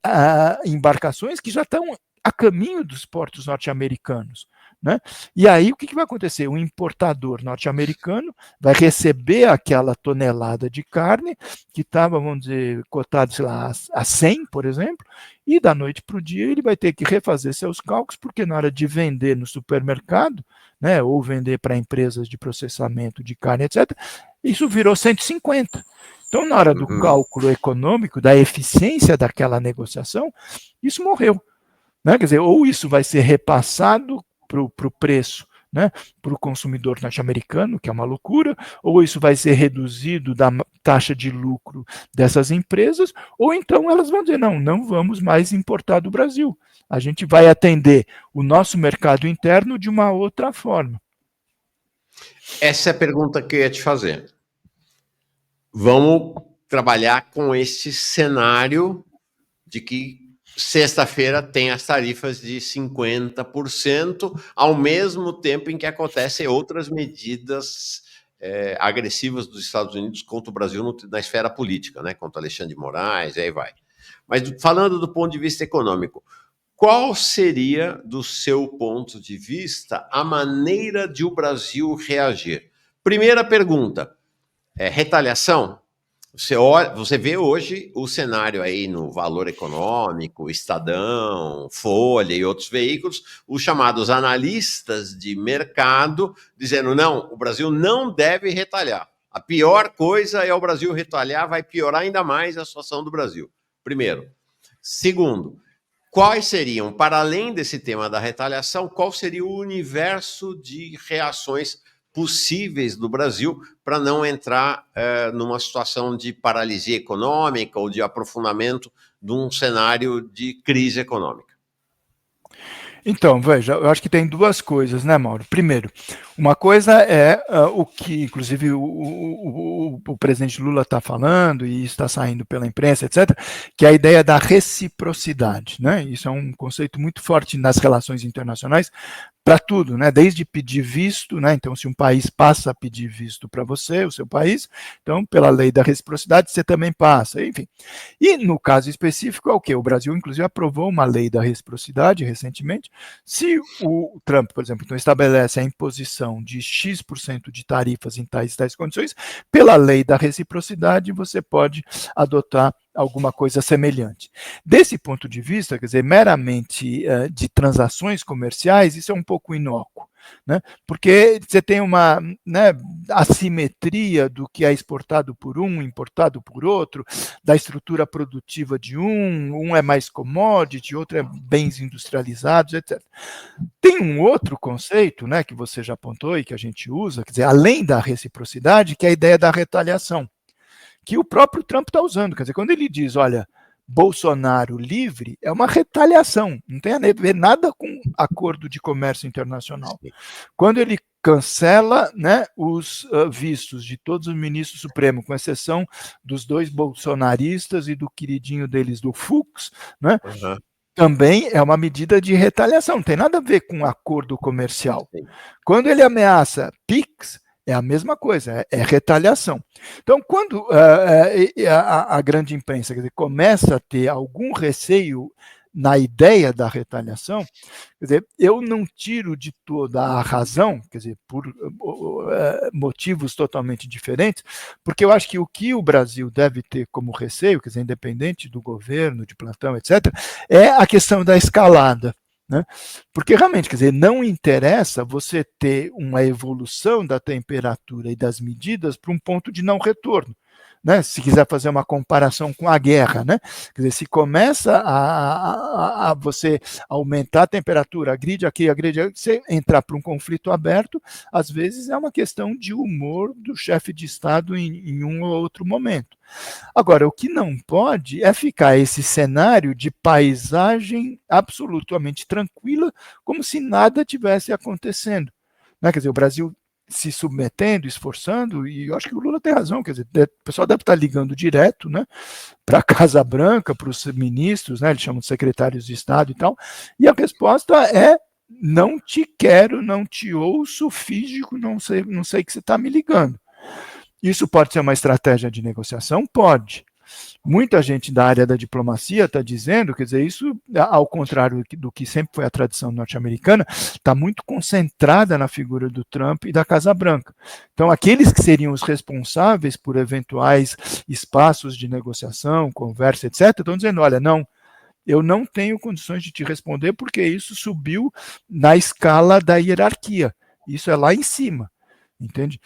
embarcações que já estão a caminho dos portos norte-americanos. Né? E aí o que vai acontecer? O importador norte-americano vai receber aquela tonelada de carne que estava, vamos dizer, cotada, sei lá, a 100, por exemplo, e da noite para o dia ele vai ter que refazer seus cálculos, porque na hora de vender no supermercado, né, ou vender para empresas de processamento de carne, etc., isso virou 150. Então, na hora do cálculo econômico, da eficiência daquela negociação, isso morreu. Né? Quer dizer, ou isso vai ser repassado para o preço, né, para o consumidor norte-americano, que é uma loucura, ou isso vai ser reduzido da taxa de lucro dessas empresas, ou então elas vão dizer, não vamos mais importar do Brasil. A gente vai atender o nosso mercado interno de uma outra forma. Essa é a pergunta que eu ia te fazer. Vamos trabalhar com esse cenário de que sexta-feira tem as tarifas de 50%, ao mesmo tempo em que acontecem outras medidas agressivas dos Estados Unidos contra o Brasil na esfera política, né? Contra Alexandre de Moraes, e aí vai. Mas falando do ponto de vista econômico, qual seria, do seu ponto de vista, a maneira de o Brasil reagir? Primeira pergunta, retaliação? Você vê hoje o cenário aí no Valor Econômico, Estadão, Folha e outros veículos, os chamados analistas de mercado, dizendo, não, o Brasil não deve retalhar. A pior coisa é o Brasil retalhar, vai piorar ainda mais a situação do Brasil. Primeiro. Segundo, quais seriam, para além desse tema da retaliação, qual seria o universo de reações possíveis do Brasil para não entrar numa situação de paralisia econômica ou de aprofundamento de um cenário de crise econômica? Então, veja, eu acho que tem duas coisas, né, Mauro? Primeiro, uma coisa é o que, inclusive, o presidente Lula está falando e está saindo pela imprensa, etc., que é a ideia da reciprocidade, né? Isso é um conceito muito forte nas relações internacionais, para tudo, né? Desde pedir visto, né? Então, se um país passa a pedir visto para você, o seu país, então, pela lei da reciprocidade, você também passa, enfim. E no caso específico é o quê? O Brasil, inclusive, aprovou uma lei da reciprocidade recentemente. Se o Trump, por exemplo, então, estabelece a imposição de X% de tarifas em tais condições, pela lei da reciprocidade, você pode adotar alguma coisa semelhante. Desse ponto de vista, quer dizer, meramente de transações comerciais, isso é um pouco inócuo, né? Porque você tem uma, né, assimetria do que é exportado por um, importado por outro, da estrutura produtiva de um é mais commodity, outro é bens industrializados, etc. Tem um outro conceito, né, que você já apontou e que a gente usa, quer dizer, além da reciprocidade, que é a ideia da retaliação, que o próprio Trump está usando. Quer dizer, quando ele diz, olha, Bolsonaro livre, é uma retaliação, não tem a ver nada com acordo de comércio internacional. Quando ele cancela, né, os vistos de todos os ministros supremos, com exceção dos dois bolsonaristas e do queridinho deles, do Fux, né, também é uma medida de retaliação, não tem nada a ver com acordo comercial. Quando ele ameaça PIX, é a mesma coisa, é retaliação. Então, quando a grande imprensa, quer dizer, começa a ter algum receio na ideia da retaliação, quer dizer, eu não tiro de toda a razão, quer dizer, por motivos totalmente diferentes, porque eu acho que o que o Brasil deve ter como receio, quer dizer, independente do governo, de plantão, etc., é a questão da escalada. Né? Porque realmente, quer dizer, não interessa você ter uma evolução da temperatura e das medidas para um ponto de não retorno. Né? Se quiser fazer uma comparação com a guerra, né? Quer dizer, se começa a você aumentar a temperatura, agride aqui, você entrar para um conflito aberto, às vezes é uma questão de humor do chefe de Estado em um ou outro momento. Agora, o que não pode é ficar esse cenário de paisagem absolutamente tranquila, como se nada tivesse acontecendo. Né? Quer dizer, o Brasil se submetendo, esforçando, e eu acho que o Lula tem razão, quer dizer, o pessoal deve estar ligando direto, né, para a Casa Branca, para os ministros, né, eles chamam de secretários de Estado e tal, e a resposta é: não te quero, não te ouço, físico, não sei que você está me ligando. Isso pode ser uma estratégia de negociação? Pode. Muita gente da área da diplomacia está dizendo, quer dizer, isso, ao contrário do que sempre foi a tradição norte-americana, está muito concentrada na figura do Trump e da Casa Branca. Então, aqueles que seriam os responsáveis por eventuais espaços de negociação, conversa, etc., estão dizendo, olha, não, eu não tenho condições de te responder porque isso subiu na escala da hierarquia. Isso é lá em cima, entende?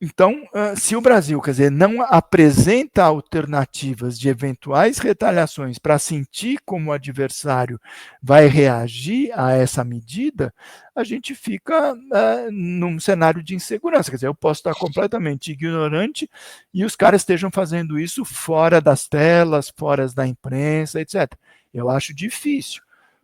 Então, se o Brasil, quer dizer, não apresenta alternativas de eventuais retaliações para sentir como o adversário vai reagir a essa medida, a gente fica num cenário de insegurança. Quer dizer, eu posso estar completamente ignorante e os caras estejam fazendo isso fora das telas, fora da imprensa, etc. Eu acho difícil.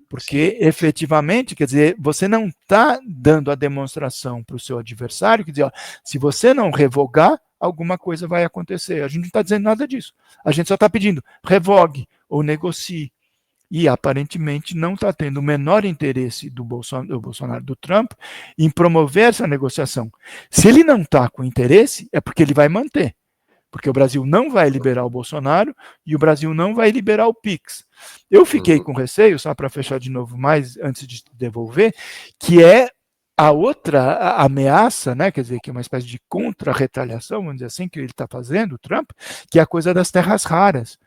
Porque, efetivamente, quer dizer, você não está dando a demonstração para o seu adversário, quer dizer, ó, se você não revogar, alguma coisa vai acontecer. A gente não está dizendo nada disso. A gente só está pedindo, revogue ou negocie. E, aparentemente, não está tendo o menor interesse do Bolsonaro, do Trump, em promover essa negociação. Se ele não está com interesse, é porque ele vai manter. Porque o Brasil não vai liberar o Bolsonaro e o Brasil não vai liberar o PIX. Eu fiquei com receio, só para fechar de novo mais, antes de devolver, que é a outra ameaça, né, quer dizer, que é uma espécie de contra-retaliação, vamos dizer assim, que ele está fazendo, o Trump, que é a coisa das terras raras,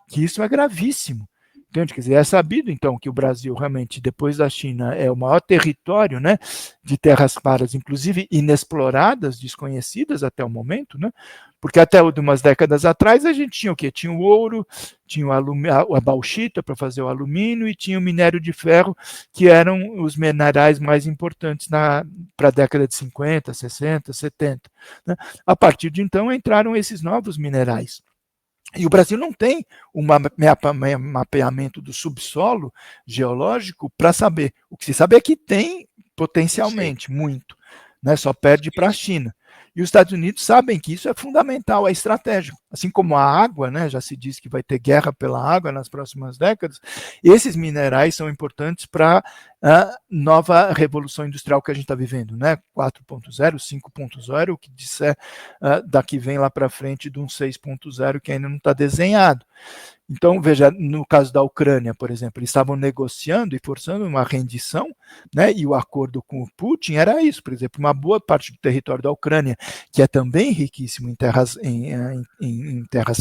que isso é gravíssimo. Entende? Quer dizer, é sabido, então, que o Brasil realmente, depois da China, é o maior território, né, de terras raras, inclusive inexploradas, desconhecidas até o momento, né, porque até umas décadas atrás a gente tinha o quê? Tinha o ouro, tinha a bauxita para fazer o alumínio e tinha o minério de ferro, que eram os minerais mais importantes para a década de 50, 60, 70. Né? A partir de então entraram esses novos minerais. E o Brasil não tem um mapeamento do subsolo geológico para saber. O que se sabe é que tem potencialmente muito, né? Só perde para a China. E os Estados Unidos sabem que isso é fundamental, é estratégico. Assim como a água, né, já se diz que vai ter guerra pela água nas próximas décadas, esses minerais são importantes para a nova revolução industrial que a gente está vivendo, né? 4.0, 5.0, o que disser daqui vem lá para frente de um 6.0 que ainda não está desenhado. Então, veja, no caso da Ucrânia, por exemplo, eles estavam negociando e forçando uma rendição, né, e o acordo com o Putin era isso, por exemplo, uma boa parte do território da Ucrânia, que é também riquíssimo em terras, em terras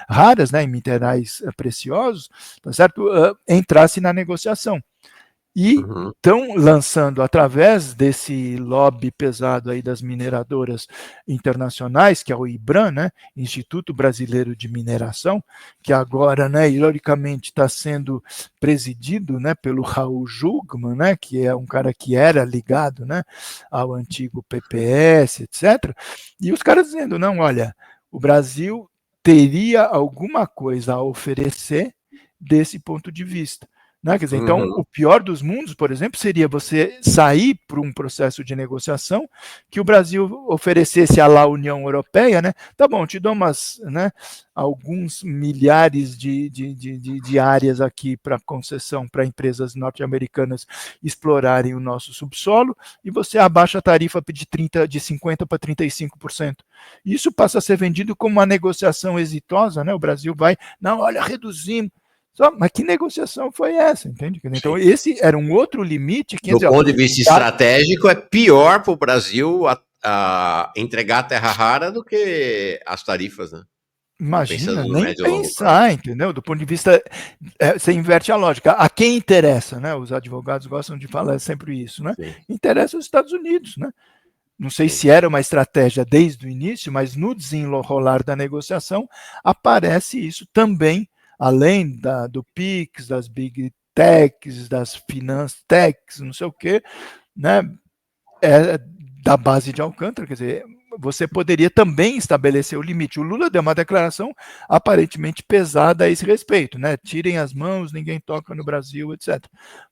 raras, né, em minerais preciosos, tá certo? Entrasse na negociação. E estão lançando, através desse lobby pesado aí das mineradoras internacionais, que é o IBRAM, né, Instituto Brasileiro de Mineração, que agora, né, ironicamente, está sendo presidido, né, pelo Raul Jungmann, né, que é um cara que era ligado, né, ao antigo PPS, etc. E os caras dizendo, não, olha, o Brasil teria alguma coisa a oferecer desse ponto de vista. Né? Quer dizer, então, o pior dos mundos, por exemplo, seria você sair para um processo de negociação que o Brasil oferecesse à lá União Europeia, né? Tá bom, te dou né, alguns milhares de áreas aqui para concessão para empresas norte-americanas explorarem o nosso subsolo e você abaixa a tarifa de 50% para 35%. Isso passa a ser vendido como uma negociação exitosa, né? O Brasil vai, não, olha, reduzimos. Mas que negociação foi essa, entende? Então, esse era um outro limite. Que, do ponto de vista estratégico, é pior para o Brasil a entregar a terra rara do que as tarifas, né? Imagina, nem pensar, entendeu? Do ponto de vista, você inverte a lógica. A quem interessa, né? Os advogados gostam de falar sempre isso, né? Sim. Interessa os Estados Unidos, né? Não sei se era uma estratégia desde o início, mas no desenrolar da negociação aparece isso também, além do PIX, das Big Techs, das Finance Techs, não sei o quê, né? Da base de Alcântara, quer dizer, você poderia também estabelecer o limite. O Lula deu uma declaração aparentemente pesada a esse respeito, né? Tirem as mãos, ninguém toca no Brasil, etc.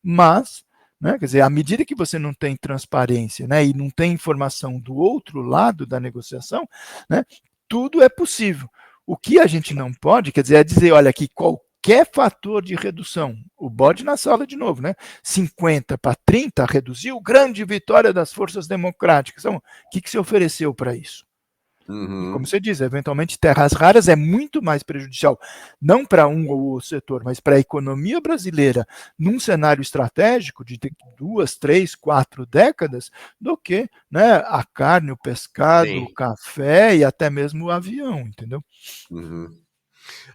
Mas, né, quer dizer, à medida que você não tem transparência, né, e não tem informação do outro lado da negociação, né, tudo é possível. O que a gente não pode, quer dizer, é dizer, olha, que qualquer fator de redução, o bode na sala de novo, né? 50 para 30 reduziu, grande vitória das forças democráticas. Então, o que se ofereceu para isso? E como você diz, eventualmente terras raras é muito mais prejudicial, não para um ou outro setor, mas para a economia brasileira, num cenário estratégico de 2, 3, 4 décadas, do que, né, a carne, o pescado, o café e até mesmo o avião, entendeu?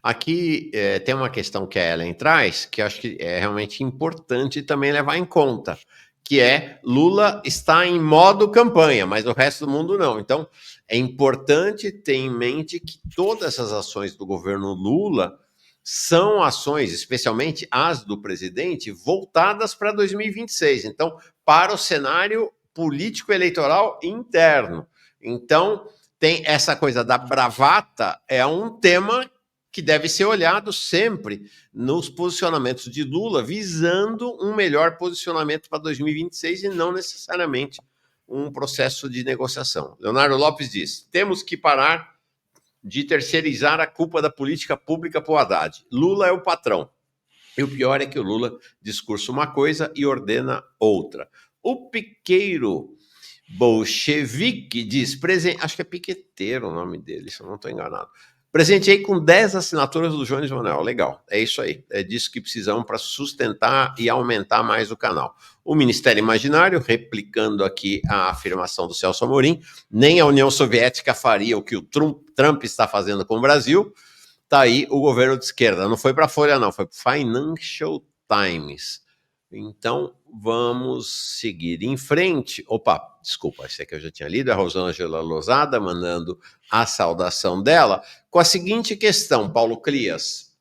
Aqui tem uma questão que a Ellen traz, que eu acho que é realmente importante também levar em conta, que é Lula está em modo campanha, mas o resto do mundo não. Então, é importante ter em mente que todas essas ações do governo Lula são ações, especialmente as do presidente, voltadas para 2026. Então, para o cenário político-eleitoral interno. Então, tem essa coisa da bravata, é um tema que deve ser olhado sempre nos posicionamentos de Lula, visando um melhor posicionamento para 2026 e não necessariamente um processo de negociação. Leonardo Lopes diz: temos que parar de terceirizar a culpa da política pública para o Haddad. Lula é o patrão. E o pior é que o Lula discursa uma coisa e ordena outra. O Piqueiro Bolchevique diz, acho que é Piqueteiro o nome dele, se eu não estou enganado. Presenteei com 10 assinaturas do Jones Manuel. Legal, é isso aí. É disso que precisamos para sustentar e aumentar mais o canal. O Ministério Imaginário, replicando aqui a afirmação do Celso Amorim, nem a União Soviética faria o que o Trump está fazendo com o Brasil. Está aí o governo de esquerda. Não foi para a Folha, não, foi para o Financial Times. Então, vamos seguir em frente. Opa, desculpa, esse aqui eu já tinha lido, é a Rosângela Lozada, mandando a saudação dela, com a seguinte questão, Paulo Clias,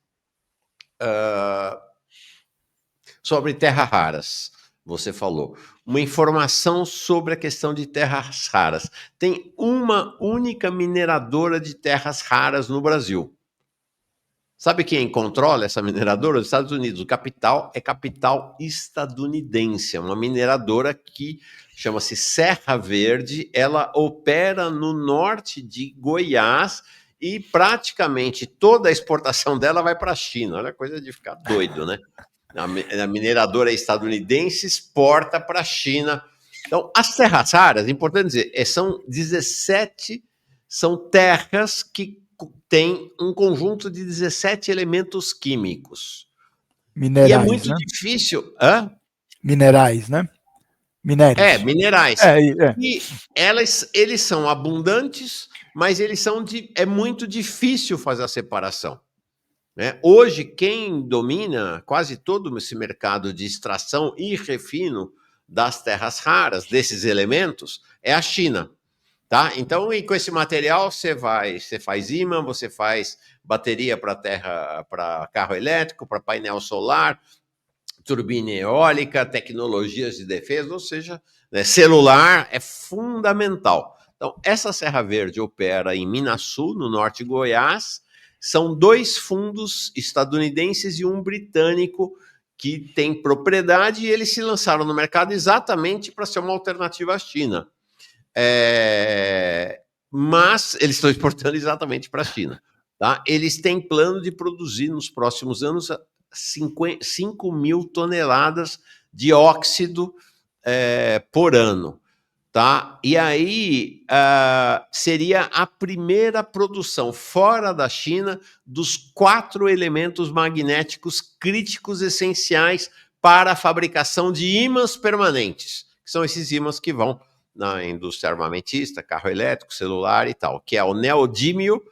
sobre terras raras. Você falou, uma informação sobre a questão de terras raras. Tem uma única mineradora de terras raras no Brasil. Sabe quem controla essa mineradora? Os Estados Unidos. O capital é capital estadunidense. É uma mineradora que chama-se Serra Verde. Ela opera no norte de Goiás e praticamente toda a exportação dela vai para a China. Olha a coisa de ficar doido, né? A mineradora estadunidense exporta para a China. Então, as terras raras, importante dizer, são 17, são terras que tem um conjunto de 17 elementos químicos. Minerais, e é muito né? difícil... Minerais, né? Minérios. Minerais. E eles são abundantes, mas é muito difícil fazer a separação. Né? Hoje, quem domina quase todo esse mercado de extração e refino das terras raras, desses elementos, é a China. Tá? Então, e com esse material, você faz ímã, você faz bateria para carro elétrico, para painel solar, turbina eólica, tecnologias de defesa, ou seja, né, celular é fundamental. Então, essa Serra Verde opera em Minasul, no norte de Goiás. São 2 fundos estadunidenses e um britânico que tem propriedade, e eles se lançaram no mercado exatamente para ser uma alternativa à China. Mas eles estão exportando exatamente para a China. Tá? Eles têm plano de produzir nos próximos anos 5 mil toneladas de óxido por ano. Tá? E aí seria a primeira produção fora da China dos 4 elementos magnéticos críticos essenciais para a fabricação de ímãs permanentes, que são esses ímãs que vão na indústria armamentista, carro elétrico, celular e tal, que é o neodímio,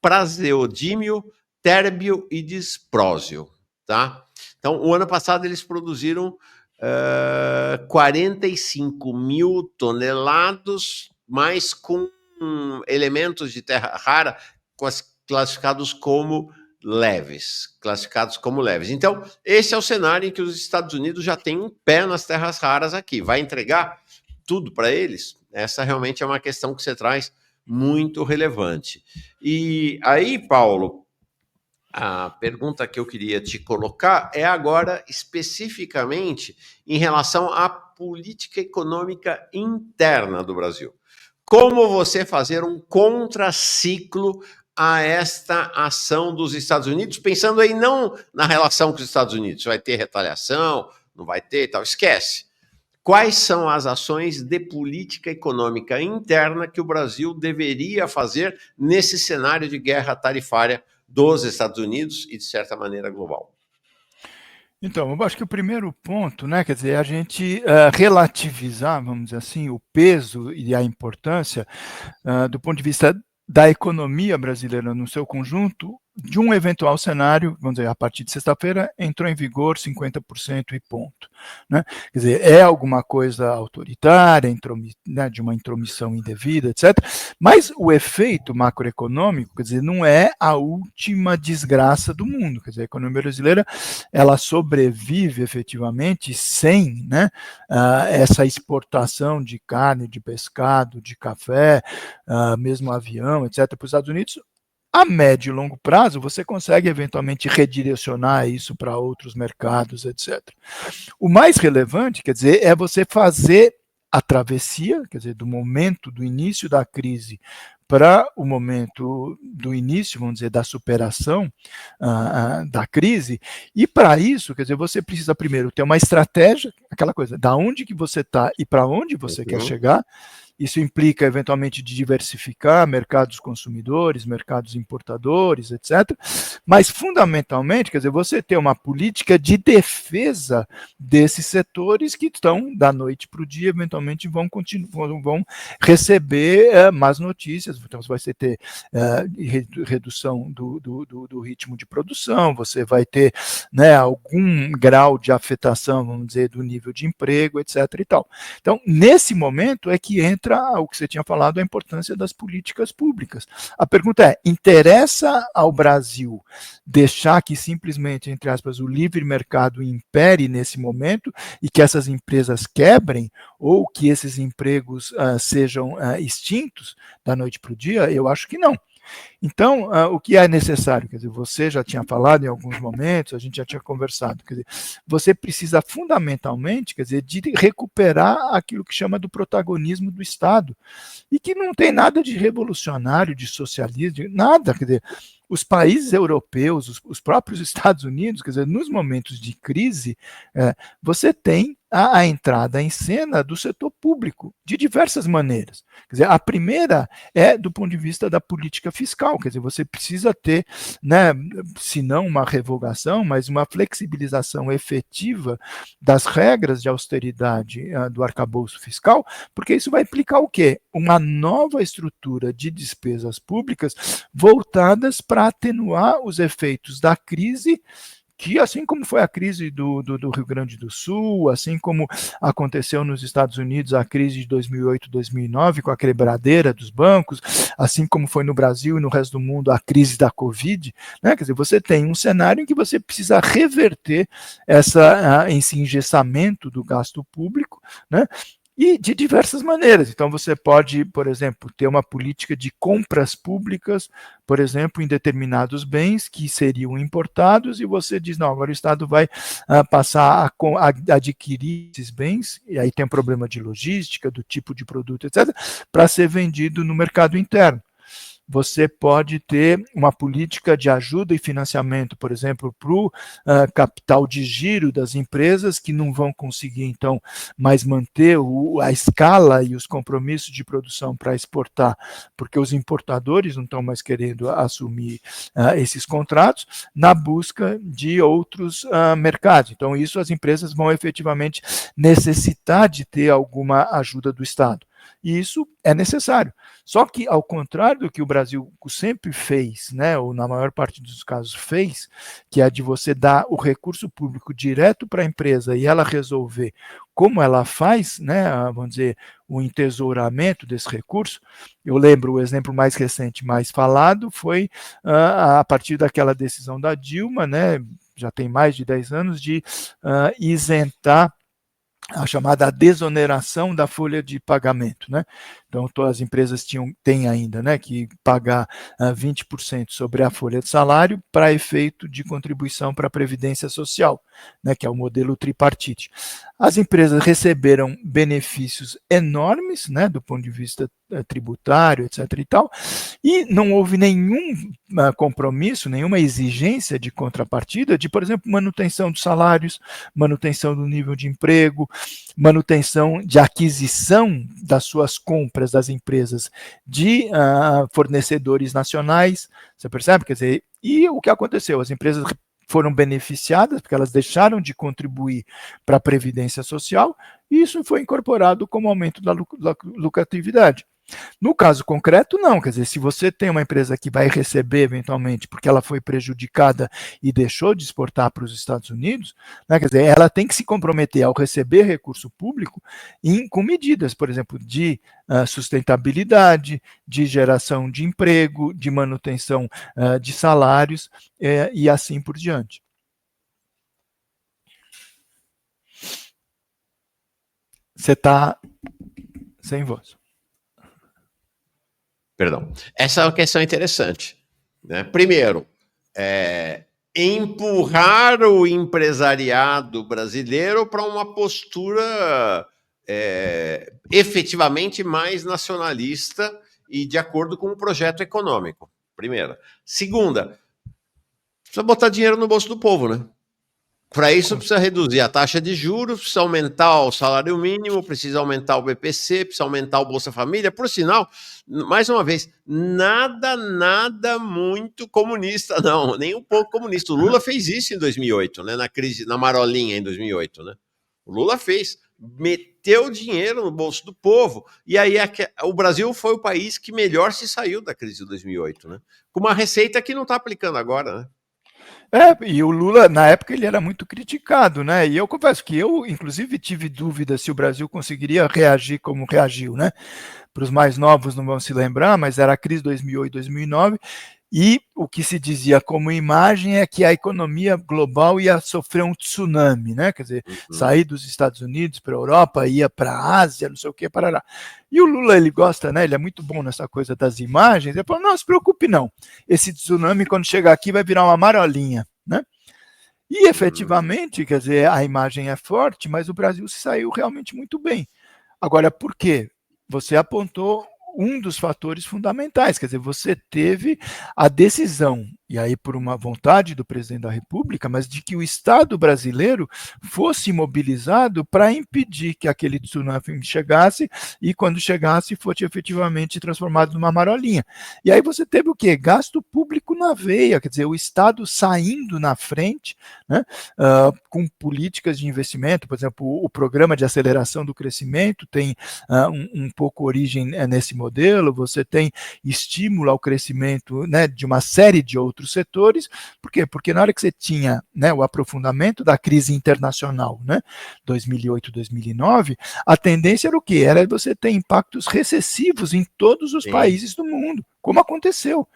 praseodímio, térbio e disprósio, tá? Então, o ano passado eles produziram 45 mil toneladas, mas com elementos de terra rara classificados como leves. Então, esse é o cenário em que os Estados Unidos já têm um pé nas terras raras aqui. Vai entregar tudo para eles? Essa realmente é uma questão que você traz muito relevante. E aí, Paulo, a pergunta que eu queria te colocar é agora especificamente em relação à política econômica interna do Brasil. Como você fazer um contraciclo a esta ação dos Estados Unidos, pensando aí não na relação com os Estados Unidos, vai ter retaliação, não vai ter e tal, esquece. Quais são as ações de política econômica interna que o Brasil deveria fazer nesse cenário de guerra tarifária dos Estados Unidos e, de certa maneira, global? Então, eu acho que o primeiro ponto, né, quer dizer, a gente relativizar, vamos dizer assim, o peso e a importância do ponto de vista da economia brasileira no seu conjunto, de um eventual cenário, vamos dizer, a partir de sexta-feira, entrou em vigor 50% e ponto. Né? Quer dizer, é alguma coisa autoritária, né, de uma intromissão indevida, etc. Mas o efeito macroeconômico, quer dizer, não é a última desgraça do mundo. Quer dizer, a economia brasileira, ela sobrevive efetivamente sem, né, essa exportação de carne, de pescado, de café, mesmo avião, etc., para os Estados Unidos. A médio e longo prazo, você consegue eventualmente redirecionar isso para outros mercados, etc. O mais relevante, quer dizer, é você fazer a travessia, quer dizer, do momento do início da crise para o momento do início, vamos dizer, da superação da crise, e para isso, quer dizer, você precisa primeiro ter uma estratégia, aquela coisa, da onde que você está e para onde você quer chegar, isso implica, eventualmente, de diversificar mercados consumidores, mercados importadores, etc. Mas, fundamentalmente, quer dizer, você ter uma política de defesa desses setores que estão, da noite para o dia, eventualmente vão receber más notícias. Então, você vai ter redução do ritmo de produção, você vai ter, né, algum grau de afetação, vamos dizer, do nível de emprego, etc. e tal. Então, nesse momento é que entra o que você tinha falado, a importância das políticas públicas. A pergunta é, interessa ao Brasil deixar que simplesmente, entre aspas, o livre mercado impere nesse momento e que essas empresas quebrem ou que esses empregos sejam extintos da noite para o dia? Eu acho que não. Então, o que é necessário? Quer dizer, você já tinha falado em alguns momentos, a gente já tinha conversado, quer dizer, você precisa fundamentalmente, quer dizer, de recuperar aquilo que chama do protagonismo do Estado, e que não tem nada de revolucionário, de socialismo, nada, quer dizer, os países europeus, os próprios Estados Unidos, quer dizer, nos momentos de crise, você tem a entrada em cena do setor público, de diversas maneiras. Quer dizer, a primeira é do ponto de vista da política fiscal, quer dizer, você precisa ter, né, se não uma revogação, mas uma flexibilização efetiva das regras de austeridade do arcabouço fiscal, porque isso vai implicar o quê? Uma nova estrutura de despesas públicas voltadas para atenuar os efeitos da crise, que, assim como foi a crise do Rio Grande do Sul, assim como aconteceu nos Estados Unidos a crise de 2008, 2009, com a quebradeira dos bancos, assim como foi no Brasil e no resto do mundo a crise da Covid, né? Quer dizer, você tem um cenário em que você precisa reverter esse engessamento do gasto público, né? E de diversas maneiras. Então, você pode, por exemplo, ter uma política de compras públicas, por exemplo, em determinados bens que seriam importados, e você diz, não, agora o Estado vai passar a adquirir esses bens, e aí tem um problema de logística, do tipo de produto, etc., para ser vendido no mercado interno. Você pode ter uma política de ajuda e financiamento, por exemplo, para o capital de giro das empresas, que não vão conseguir, então, mais manter a escala e os compromissos de produção para exportar, porque os importadores não estão mais querendo assumir esses contratos, na busca de outros mercados. Então, isso as empresas vão efetivamente necessitar de ter alguma ajuda do Estado. E isso é necessário. Só que, ao contrário do que o Brasil sempre fez, né, ou na maior parte dos casos fez, que é de você dar o recurso público direto para a empresa e ela resolver como ela faz, né, vamos dizer, o entesouramento desse recurso. Eu lembro, o exemplo mais recente, mais falado, foi a partir daquela decisão da Dilma, né, já tem mais de 10 anos, de isentar a chamada desoneração da folha de pagamento, né? Então, todas as empresas têm ainda, né, que pagar 20% sobre a folha de salário para efeito de contribuição para a Previdência Social, né, que é o modelo tripartite. As empresas receberam benefícios enormes, né, do ponto de vista tributário, etc. e tal, e não houve nenhum compromisso, nenhuma exigência de contrapartida de, por exemplo, manutenção dos salários, manutenção do nível de emprego, manutenção de aquisição das suas compras das empresas de fornecedores nacionais, você percebe? Quer dizer, e o que aconteceu? As empresas foram beneficiadas porque elas deixaram de contribuir para a Previdência Social, e isso foi incorporado como aumento da lucratividade. No caso concreto, não. Quer dizer, se você tem uma empresa que vai receber eventualmente porque ela foi prejudicada e deixou de exportar para os Estados Unidos, né, quer dizer, ela tem que se comprometer ao receber recurso público com medidas, por exemplo, de sustentabilidade, de geração de emprego, de manutenção de salários e assim por diante. Você está sem voz. Perdão. Essa é uma questão interessante, né? Primeiro, empurrar o empresariado brasileiro para uma postura efetivamente mais nacionalista e de acordo com o projeto econômico. Primeira. Segunda, precisa botar dinheiro no bolso do povo, né? Para isso precisa reduzir a taxa de juros, precisa aumentar o salário mínimo, precisa aumentar o BPC, precisa aumentar o Bolsa Família. Por sinal, mais uma vez, nada muito comunista, não, nem um pouco comunista. O Lula fez isso em 2008, né, na crise, na marolinha em 2008, né? O Lula fez, meteu dinheiro no bolso do povo, e aí o Brasil foi o país que melhor se saiu da crise de 2008, né? Com uma receita que não está aplicando agora, né? E o Lula, na época, ele era muito criticado, né? E eu confesso que eu, inclusive, tive dúvida se o Brasil conseguiria reagir como reagiu, né? Para os mais novos não vão se lembrar, mas era a crise 2008, 2009, e o que se dizia como imagem é que a economia global ia sofrer um tsunami, né? Quer dizer, sair dos Estados Unidos para a Europa, ia para a Ásia, não sei o que, parará. E o Lula, ele gosta, né? Ele é muito bom nessa coisa das imagens. Ele falou, não se preocupe não, esse tsunami quando chegar aqui vai virar uma marolinha, né? E efetivamente, quer dizer, a imagem é forte, mas o Brasil se saiu realmente muito bem. Agora, por quê? Você apontou um dos fatores fundamentais, quer dizer, você teve a decisão, e aí por uma vontade do presidente da República, mas de que o Estado brasileiro fosse mobilizado para impedir que aquele tsunami chegasse e quando chegasse fosse efetivamente transformado numa marolinha. E aí você teve o quê? Gasto público na veia, quer dizer, o Estado saindo na frente, né, com políticas de investimento, por exemplo, o programa de aceleração do crescimento tem um pouco origem nesse modelo, você tem estímulo ao crescimento, né, de uma série de outros setores. Por quê? Porque na hora que você tinha, né, o aprofundamento da crise internacional, né, 2008, 2009, a tendência era o quê? Era você ter impactos recessivos em todos os países do mundo, como aconteceu.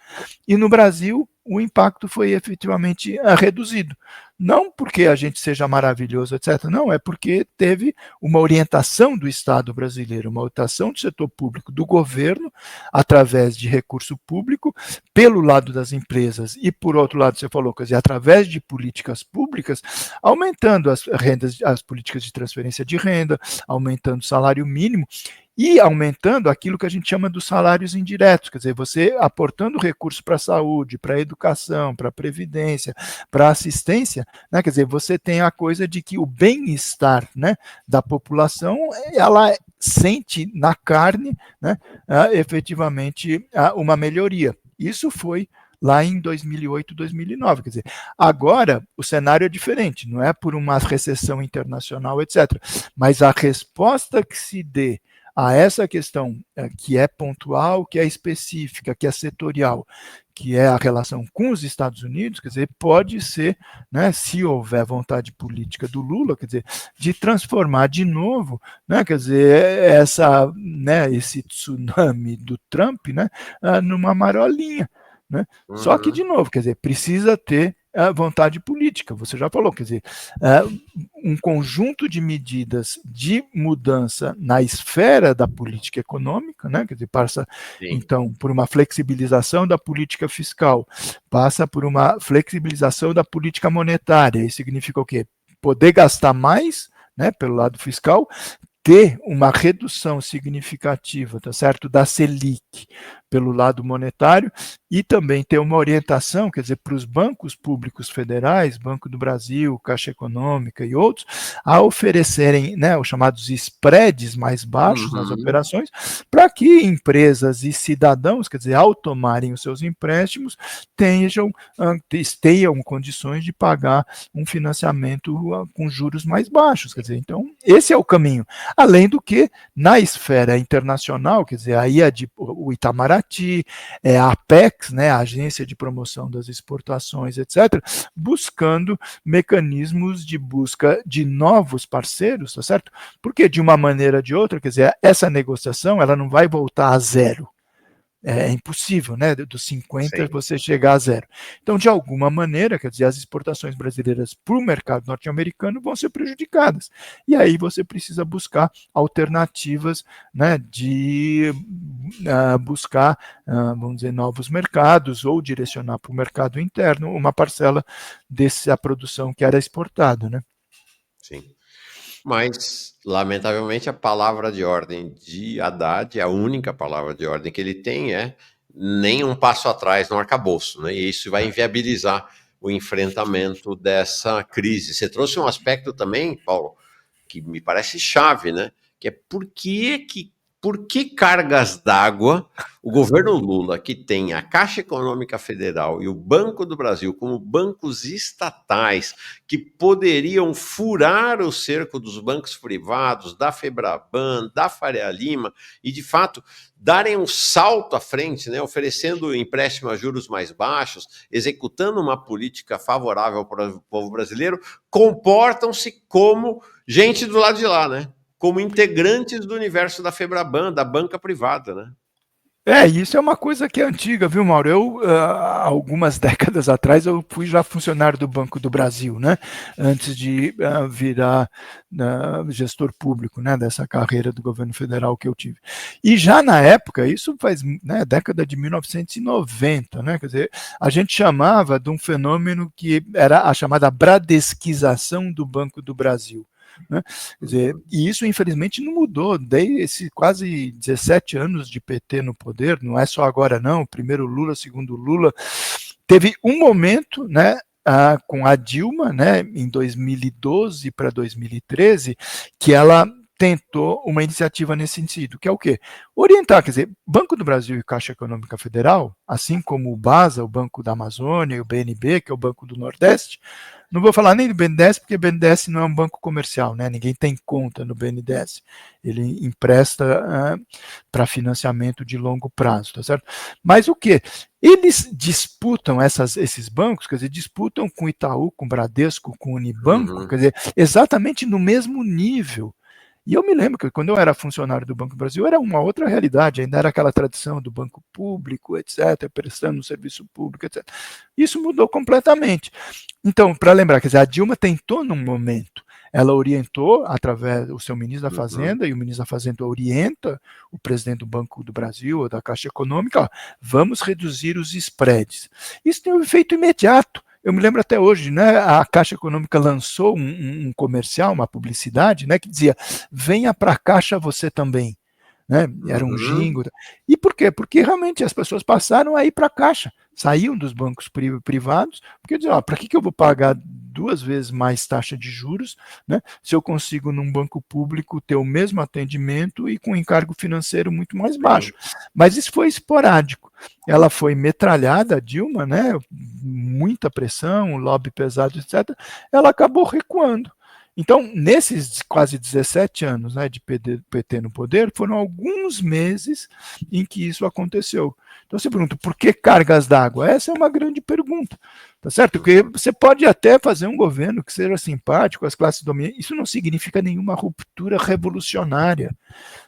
E no Brasil, o impacto foi efetivamente reduzido. Não porque a gente seja maravilhoso, etc. Não, é porque teve uma orientação do Estado brasileiro, uma orientação do setor público, do governo, através de recurso público, pelo lado das empresas e, por outro lado, você falou, quer dizer, através de políticas públicas, aumentando as rendas, as políticas de transferência de renda, aumentando o salário mínimo, e aumentando aquilo que a gente chama dos salários indiretos, quer dizer, você aportando recursos para a saúde, para a educação, para a previdência, para a assistência, né, quer dizer, você tem a coisa de que o bem-estar, né, da população, ela sente na carne, né, efetivamente uma melhoria. Isso foi lá em 2008, 2009. Quer dizer, agora o cenário é diferente, não é por uma recessão internacional, etc. Mas a resposta que se dê a essa questão que é pontual, que é específica, que é setorial, que é a relação com os Estados Unidos, quer dizer, pode ser, né, se houver vontade política do Lula, quer dizer, de transformar de novo, né, quer dizer, esse tsunami do Trump, né, numa marolinha, né? Só que, de novo, quer dizer, precisa ter vontade política, você já falou, quer dizer, um conjunto de medidas de mudança na esfera da política econômica, né, quer dizer, passa, então, por uma flexibilização da política fiscal, passa por uma flexibilização da política monetária, isso significa o quê? Poder gastar mais, né, pelo lado fiscal, ter uma redução significativa, tá certo, da Selic pelo lado monetário e também ter uma orientação, quer dizer, para os bancos públicos federais, Banco do Brasil, Caixa Econômica e outros, a oferecerem, né, os chamados spreads mais baixos nas operações, para que empresas e cidadãos, quer dizer, ao tomarem os seus empréstimos, tenham condições de pagar um financiamento com juros mais baixos, quer dizer, então, esse é o caminho. Além do que, na esfera internacional, quer dizer, aí o Itamaraty, a Apex, né, a Agência de Promoção das Exportações, etc., buscando mecanismos de busca de novos parceiros, tá certo? Porque, de uma maneira ou de outra, quer dizer, essa negociação ela não vai voltar a zero. É impossível, né? Dos 50 você chegar a zero. Então, de alguma maneira, quer dizer, as exportações brasileiras para o mercado norte-americano vão ser prejudicadas. E aí você precisa buscar alternativas, né, de buscar, vamos dizer, novos mercados ou direcionar para o mercado interno uma parcela dessa produção que era exportada, né? Sim. Mas, lamentavelmente, a palavra de ordem de Haddad, a única palavra de ordem que ele tem é nem um passo atrás no arcabouço, né? E isso vai inviabilizar o enfrentamento dessa crise. Você trouxe um aspecto também, Paulo, que me parece chave, né? Que é por que cargas d'água o governo Lula, que tem a Caixa Econômica Federal e o Banco do Brasil como bancos estatais que poderiam furar o cerco dos bancos privados, da Febraban, da Faria Lima, e de fato darem um salto à frente, né, oferecendo empréstimo a juros mais baixos, executando uma política favorável para o povo brasileiro, comportam-se como gente do lado de lá, né? Como integrantes do universo da Febraban, da banca privada, né? Isso é uma coisa que é antiga, viu, Mauro? Algumas décadas atrás, eu fui já funcionário do Banco do Brasil, né? Antes de virar gestor público, né? Dessa carreira do governo federal que eu tive. E já na época, isso faz, né, década de 1990, né? Quer dizer, a gente chamava de um fenômeno que era a chamada bradesquização do Banco do Brasil. Né? Quer dizer, e isso infelizmente não mudou, desde esses quase 17 anos de PT no poder, não é só agora não, primeiro Lula, segundo Lula, teve um momento, né, com a Dilma, né, em 2012 para 2013, que ela tentou uma iniciativa nesse sentido, que é o quê? Orientar, quer dizer, Banco do Brasil e Caixa Econômica Federal, assim como o BASA, o Banco da Amazônia, e o BNB, que é o Banco do Nordeste, não vou falar nem do BNDES, porque o BNDES não é um banco comercial, né? Ninguém tem conta no BNDES. Ele empresta para financiamento de longo prazo, tá certo? Mas o quê? Eles disputam esses bancos, quer dizer, disputam com Itaú, com Bradesco, com Unibanco, quer dizer, exatamente no mesmo nível. E eu me lembro que quando eu era funcionário do Banco do Brasil era uma outra realidade, ainda era aquela tradição do banco público, etc., prestando um serviço público, etc. Isso mudou completamente. Então, para lembrar, quer dizer, a Dilma tentou num momento, ela orientou através do seu ministro da Fazenda, e o ministro da Fazenda orienta o presidente do Banco do Brasil ou da Caixa Econômica, ó, vamos reduzir os spreads. Isso tem um efeito imediato. Eu me lembro até hoje, né, a Caixa Econômica lançou um comercial, uma publicidade, né, que dizia, venha para a Caixa você também. Né? Era um jingle. E por quê? Porque realmente as pessoas passaram a ir para a Caixa, saíam dos bancos privados, porque diziam, para que eu vou pagar 2 vezes mais taxa de juros, né, se eu consigo num banco público ter o mesmo atendimento e com encargo financeiro muito mais baixo. Mas isso foi esporádico. Ela foi metralhada, a Dilma, né, muita pressão, lobby pesado, etc. Ela acabou recuando. Então, nesses quase 17 anos, né, de PT no poder, foram alguns meses em que isso aconteceu. Então você pergunta, por que cargas d'água? Essa é uma grande pergunta, tá certo? Porque você pode até fazer um governo que seja simpático às classes dominantes, isso não significa nenhuma ruptura revolucionária.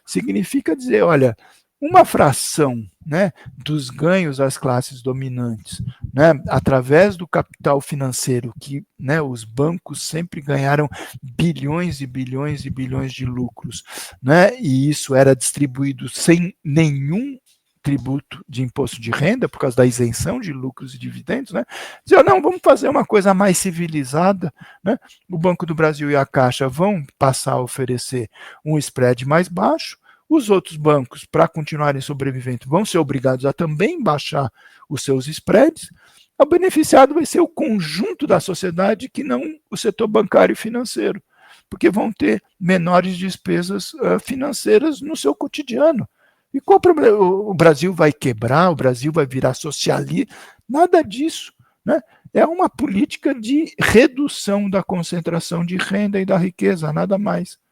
Significa dizer, olha, uma fração, né, dos ganhos das classes dominantes, né, através do capital financeiro, que, né, os bancos sempre ganharam bilhões e bilhões e bilhões de lucros, né, e isso era distribuído sem nenhum tributo de imposto de renda, por causa da isenção de lucros e dividendos, né, dizer, não, vamos fazer uma coisa mais civilizada, né, o Banco do Brasil e a Caixa vão passar a oferecer um spread mais baixo, os outros bancos, para continuarem sobrevivendo, vão ser obrigados a também baixar os seus spreads. O beneficiado vai ser o conjunto da sociedade, que não o setor bancário e financeiro, porque vão ter menores despesas financeiras no seu cotidiano. E qual o problema? O Brasil vai quebrar, o Brasil vai virar socialista? Nada disso, né? É uma política de redução da concentração de renda e da riqueza, nada mais.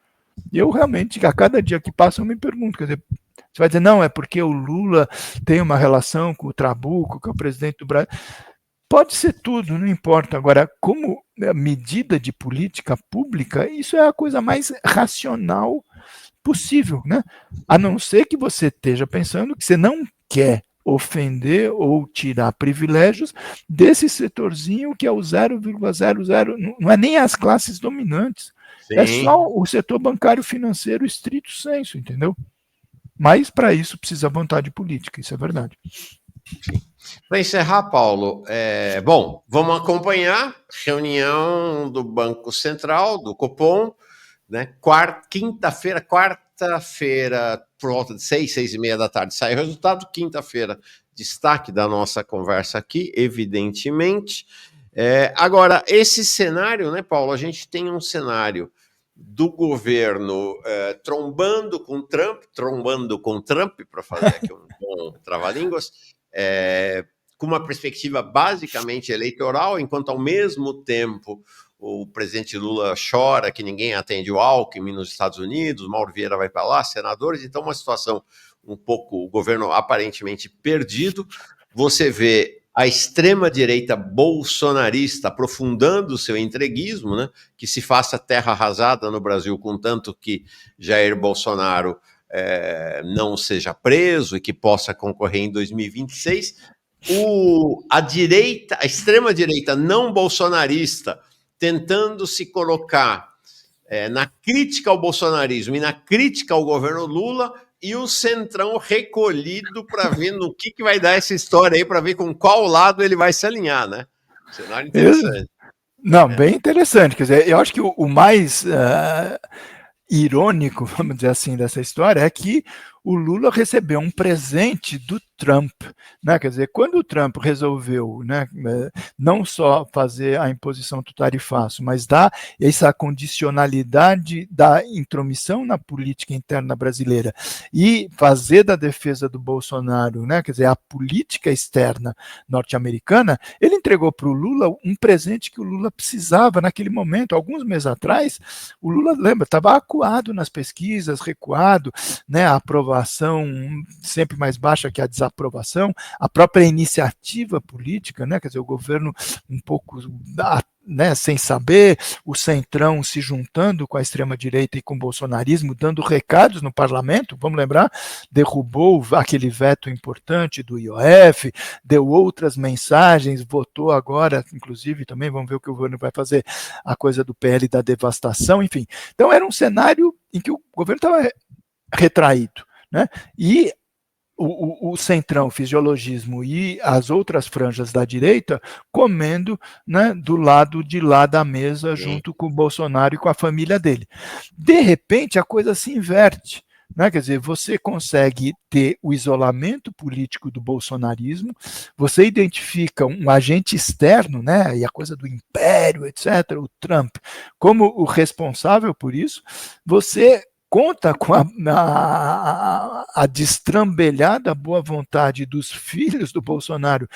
Eu realmente, a cada dia que passa, eu me pergunto, quer dizer, você vai dizer, não, é porque o Lula tem uma relação com o Trabuco, que é o presidente do Brasil. Pode ser tudo, não importa. Agora, como medida de política pública, isso é a coisa mais racional possível, né? A não ser que você esteja pensando que você não quer ofender ou tirar privilégios desse setorzinho que é o 0,00, não é nem as classes dominantes. Sim. É só o setor bancário financeiro estrito sensu, entendeu? Mas para isso precisa vontade política, isso é verdade. Para encerrar, Paulo, bom, vamos acompanhar reunião do Banco Central, do Copom, né? Quarta-feira, por volta de 6h30 da tarde, sai o resultado. Quinta-feira, destaque da nossa conversa aqui, evidentemente. Agora, esse cenário, né, Paulo, a gente tem um cenário do governo trombando com Trump, para fazer aqui um bom trava-línguas, com uma perspectiva basicamente eleitoral, enquanto ao mesmo tempo o presidente Lula chora que ninguém atende o Alckmin nos Estados Unidos, Mauro Vieira vai para lá, senadores, então uma situação um pouco, o governo aparentemente perdido. Você vê a extrema-direita bolsonarista aprofundando o seu entreguismo, né, que se faça terra arrasada no Brasil, contanto que Jair Bolsonaro não seja preso e que possa concorrer em 2026. A extrema-direita não bolsonarista, tentando se colocar na crítica ao bolsonarismo e na crítica ao governo Lula, e o Centrão recolhido para ver no que vai dar essa história aí, para ver com qual lado ele vai se alinhar, né? Cenário interessante. Não, bem interessante. Quer dizer, eu acho que o mais irônico, vamos dizer assim, dessa história é que o Lula recebeu um presente do Trump, né? Quer dizer, quando o Trump resolveu, né, não só fazer a imposição do tarifaço, mas dar essa condicionalidade da intromissão na política interna brasileira e fazer da defesa do Bolsonaro, né, quer dizer, a política externa norte-americana, ele entregou para o Lula um presente que o Lula precisava naquele momento. Alguns meses atrás, o Lula, lembra, estava acuado nas pesquisas, recuado, né, a aprovação sempre mais baixa que a desaprovação, a própria iniciativa política, né, quer dizer, o governo um pouco, né, sem saber, o Centrão se juntando com a extrema-direita e com o bolsonarismo, dando recados no parlamento, vamos lembrar, derrubou aquele veto importante do IOF, deu outras mensagens, votou agora, inclusive também, vamos ver o que o governo vai fazer, a coisa do PL da devastação, enfim. Então era um cenário em que o governo estava retraído, né? E o centrão, o fisiologismo e as outras franjas da direita comendo, né, do lado de lá da mesa, junto com o Bolsonaro e com a família dele. De repente, a coisa se inverte. Né? Quer dizer, você consegue ter o isolamento político do bolsonarismo, você identifica um agente externo, né, e a coisa do império, etc., o Trump, como o responsável por isso, você conta com a destrambelhada boa vontade dos filhos do Bolsonaro,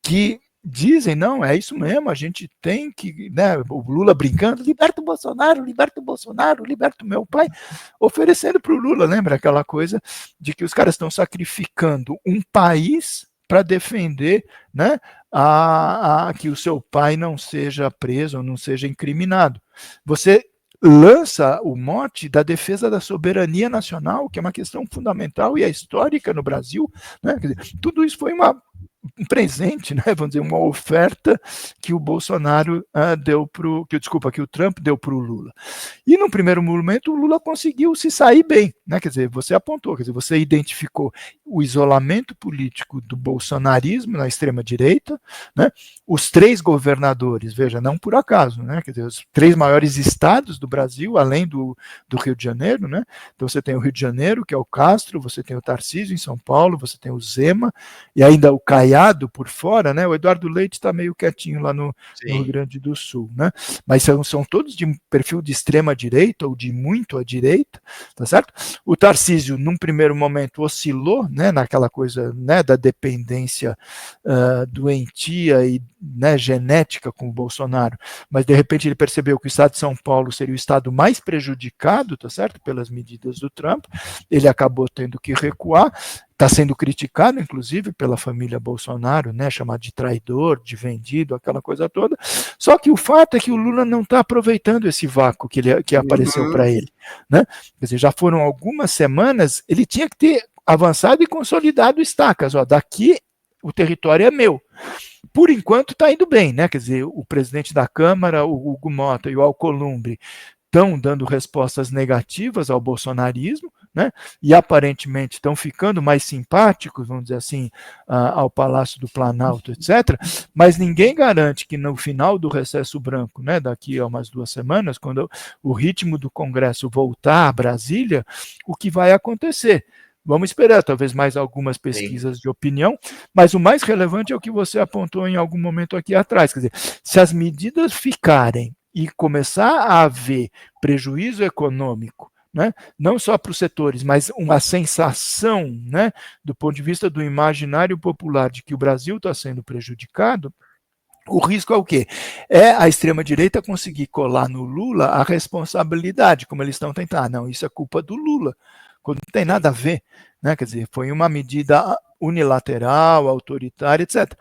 que dizem, não, é isso mesmo, a gente tem que, né, o Lula brincando, liberta o Bolsonaro, liberta o meu pai, oferecendo para o Lula, lembra aquela coisa de que os caras estão sacrificando um país para defender, né, que o seu pai não seja preso ou não seja incriminado. Você lança o mote da defesa da soberania nacional, que é uma questão fundamental e é histórica no Brasil, né? Quer dizer, tudo isso foi um presente, né? Vamos dizer, uma oferta que o Bolsonaro deu que o Trump deu para o Lula. E no primeiro momento o Lula conseguiu se sair bem, né? Quer dizer, você apontou, quer dizer, você identificou o isolamento político do bolsonarismo na extrema direita, né? Os 3 governadores, veja, não por acaso, né? Quer dizer, os 3 maiores estados do Brasil, além do Rio de Janeiro, né? Então você tem o Rio de Janeiro, que é o Castro, você tem o Tarcísio em São Paulo, você tem o Zema e ainda o Caiado por fora, né? O Eduardo Leite está meio quietinho lá no Rio Grande do Sul, né? Mas são todos de perfil de extrema direita ou de muito à direita, tá certo? O Tarcísio, num primeiro momento, oscilou, né, naquela coisa, né, da dependência doentia e, né, genética com o Bolsonaro, mas de repente ele percebeu que o estado de São Paulo seria o estado mais prejudicado, tá certo? Pelas medidas do Trump, ele acabou tendo que recuar. Está sendo criticado, inclusive, pela família Bolsonaro, né, chamado de traidor, de vendido, aquela coisa toda. Só que o fato é que o Lula não está aproveitando esse vácuo que apareceu para ele. Né? Quer dizer, já foram algumas semanas, ele tinha que ter avançado e consolidado estacas. Ó, daqui o território é meu. Por enquanto está indo bem, né? Quer dizer, o presidente da Câmara, o Hugo Mota e o Alcolumbre estão dando respostas negativas ao bolsonarismo, né? E aparentemente estão ficando mais simpáticos, vamos dizer assim, ao Palácio do Planalto, etc. Mas ninguém garante que no final do recesso branco, né, daqui a umas 2 semanas, quando o ritmo do Congresso voltar a Brasília, o que vai acontecer. Vamos esperar, talvez mais algumas Sim. pesquisas de opinião, mas o mais relevante é o que você apontou em algum momento aqui atrás, quer dizer, se as medidas ficarem e começar a haver prejuízo econômico, né, não só para os setores, mas uma sensação, né, do ponto de vista do imaginário popular de que o Brasil está sendo prejudicado, o risco é o quê? É a extrema-direita conseguir colar no Lula a responsabilidade, como eles estão tentando. Não, isso é culpa do Lula, quando não tem nada a ver, né? Quer dizer, foi uma medida unilateral, autoritária, etc.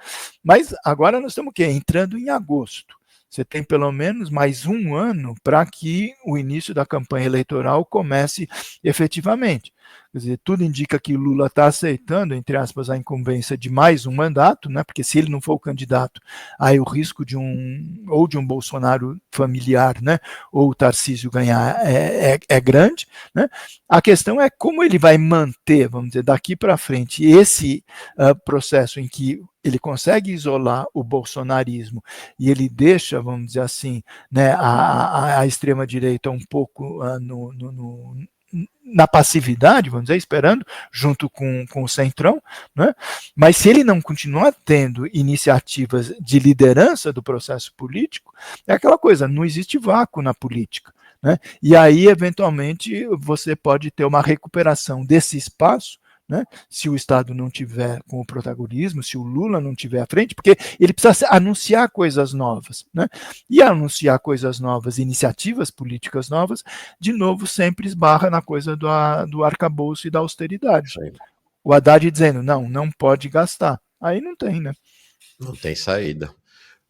Mas agora nós estamos o quê? Entrando em agosto. Você tem pelo menos mais um ano para que o início da campanha eleitoral comece efetivamente. Quer dizer, tudo indica que Lula está aceitando, entre aspas, a incumbência de mais um mandato, né? Porque se ele não for o candidato, aí o risco de um Bolsonaro familiar, né? Ou o Tarcísio ganhar é grande, né? A questão é como ele vai manter, vamos dizer, daqui para frente, esse processo em que ele consegue isolar o bolsonarismo e ele deixa, vamos dizer assim, né, a extrema-direita um pouco na passividade, vamos dizer, esperando, junto com o Centrão, né? Mas se ele não continuar tendo iniciativas de liderança do processo político, é aquela coisa, não existe vácuo na política, né? E aí, eventualmente, você pode ter uma recuperação desse espaço, né, se o Estado não tiver com o protagonismo, se o Lula não tiver à frente, porque ele precisa anunciar coisas novas, né? E anunciar coisas novas, iniciativas políticas novas, de novo sempre esbarra na coisa do arcabouço e da austeridade. Sim. O Haddad dizendo, não pode gastar. Aí não tem, né? Não tem saída.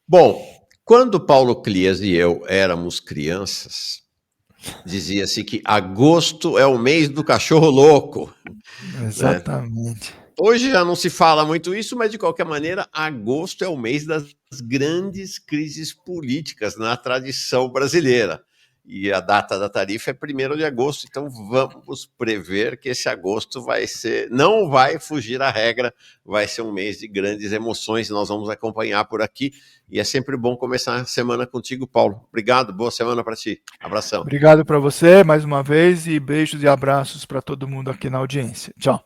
Bom, quando Paulo Clias e eu éramos crianças, dizia-se que agosto é o mês do cachorro louco. Exatamente. Né? Hoje já não se fala muito isso, mas de qualquer maneira, agosto é o mês das grandes crises políticas na tradição brasileira. E a data da tarifa é 1º de agosto, então vamos prever que esse agosto não vai fugir à regra, vai ser um mês de grandes emoções, nós vamos acompanhar por aqui, e é sempre bom começar a semana contigo, Paulo. Obrigado, boa semana para ti. Abração. Obrigado para você, mais uma vez, e beijos e abraços para todo mundo aqui na audiência. Tchau.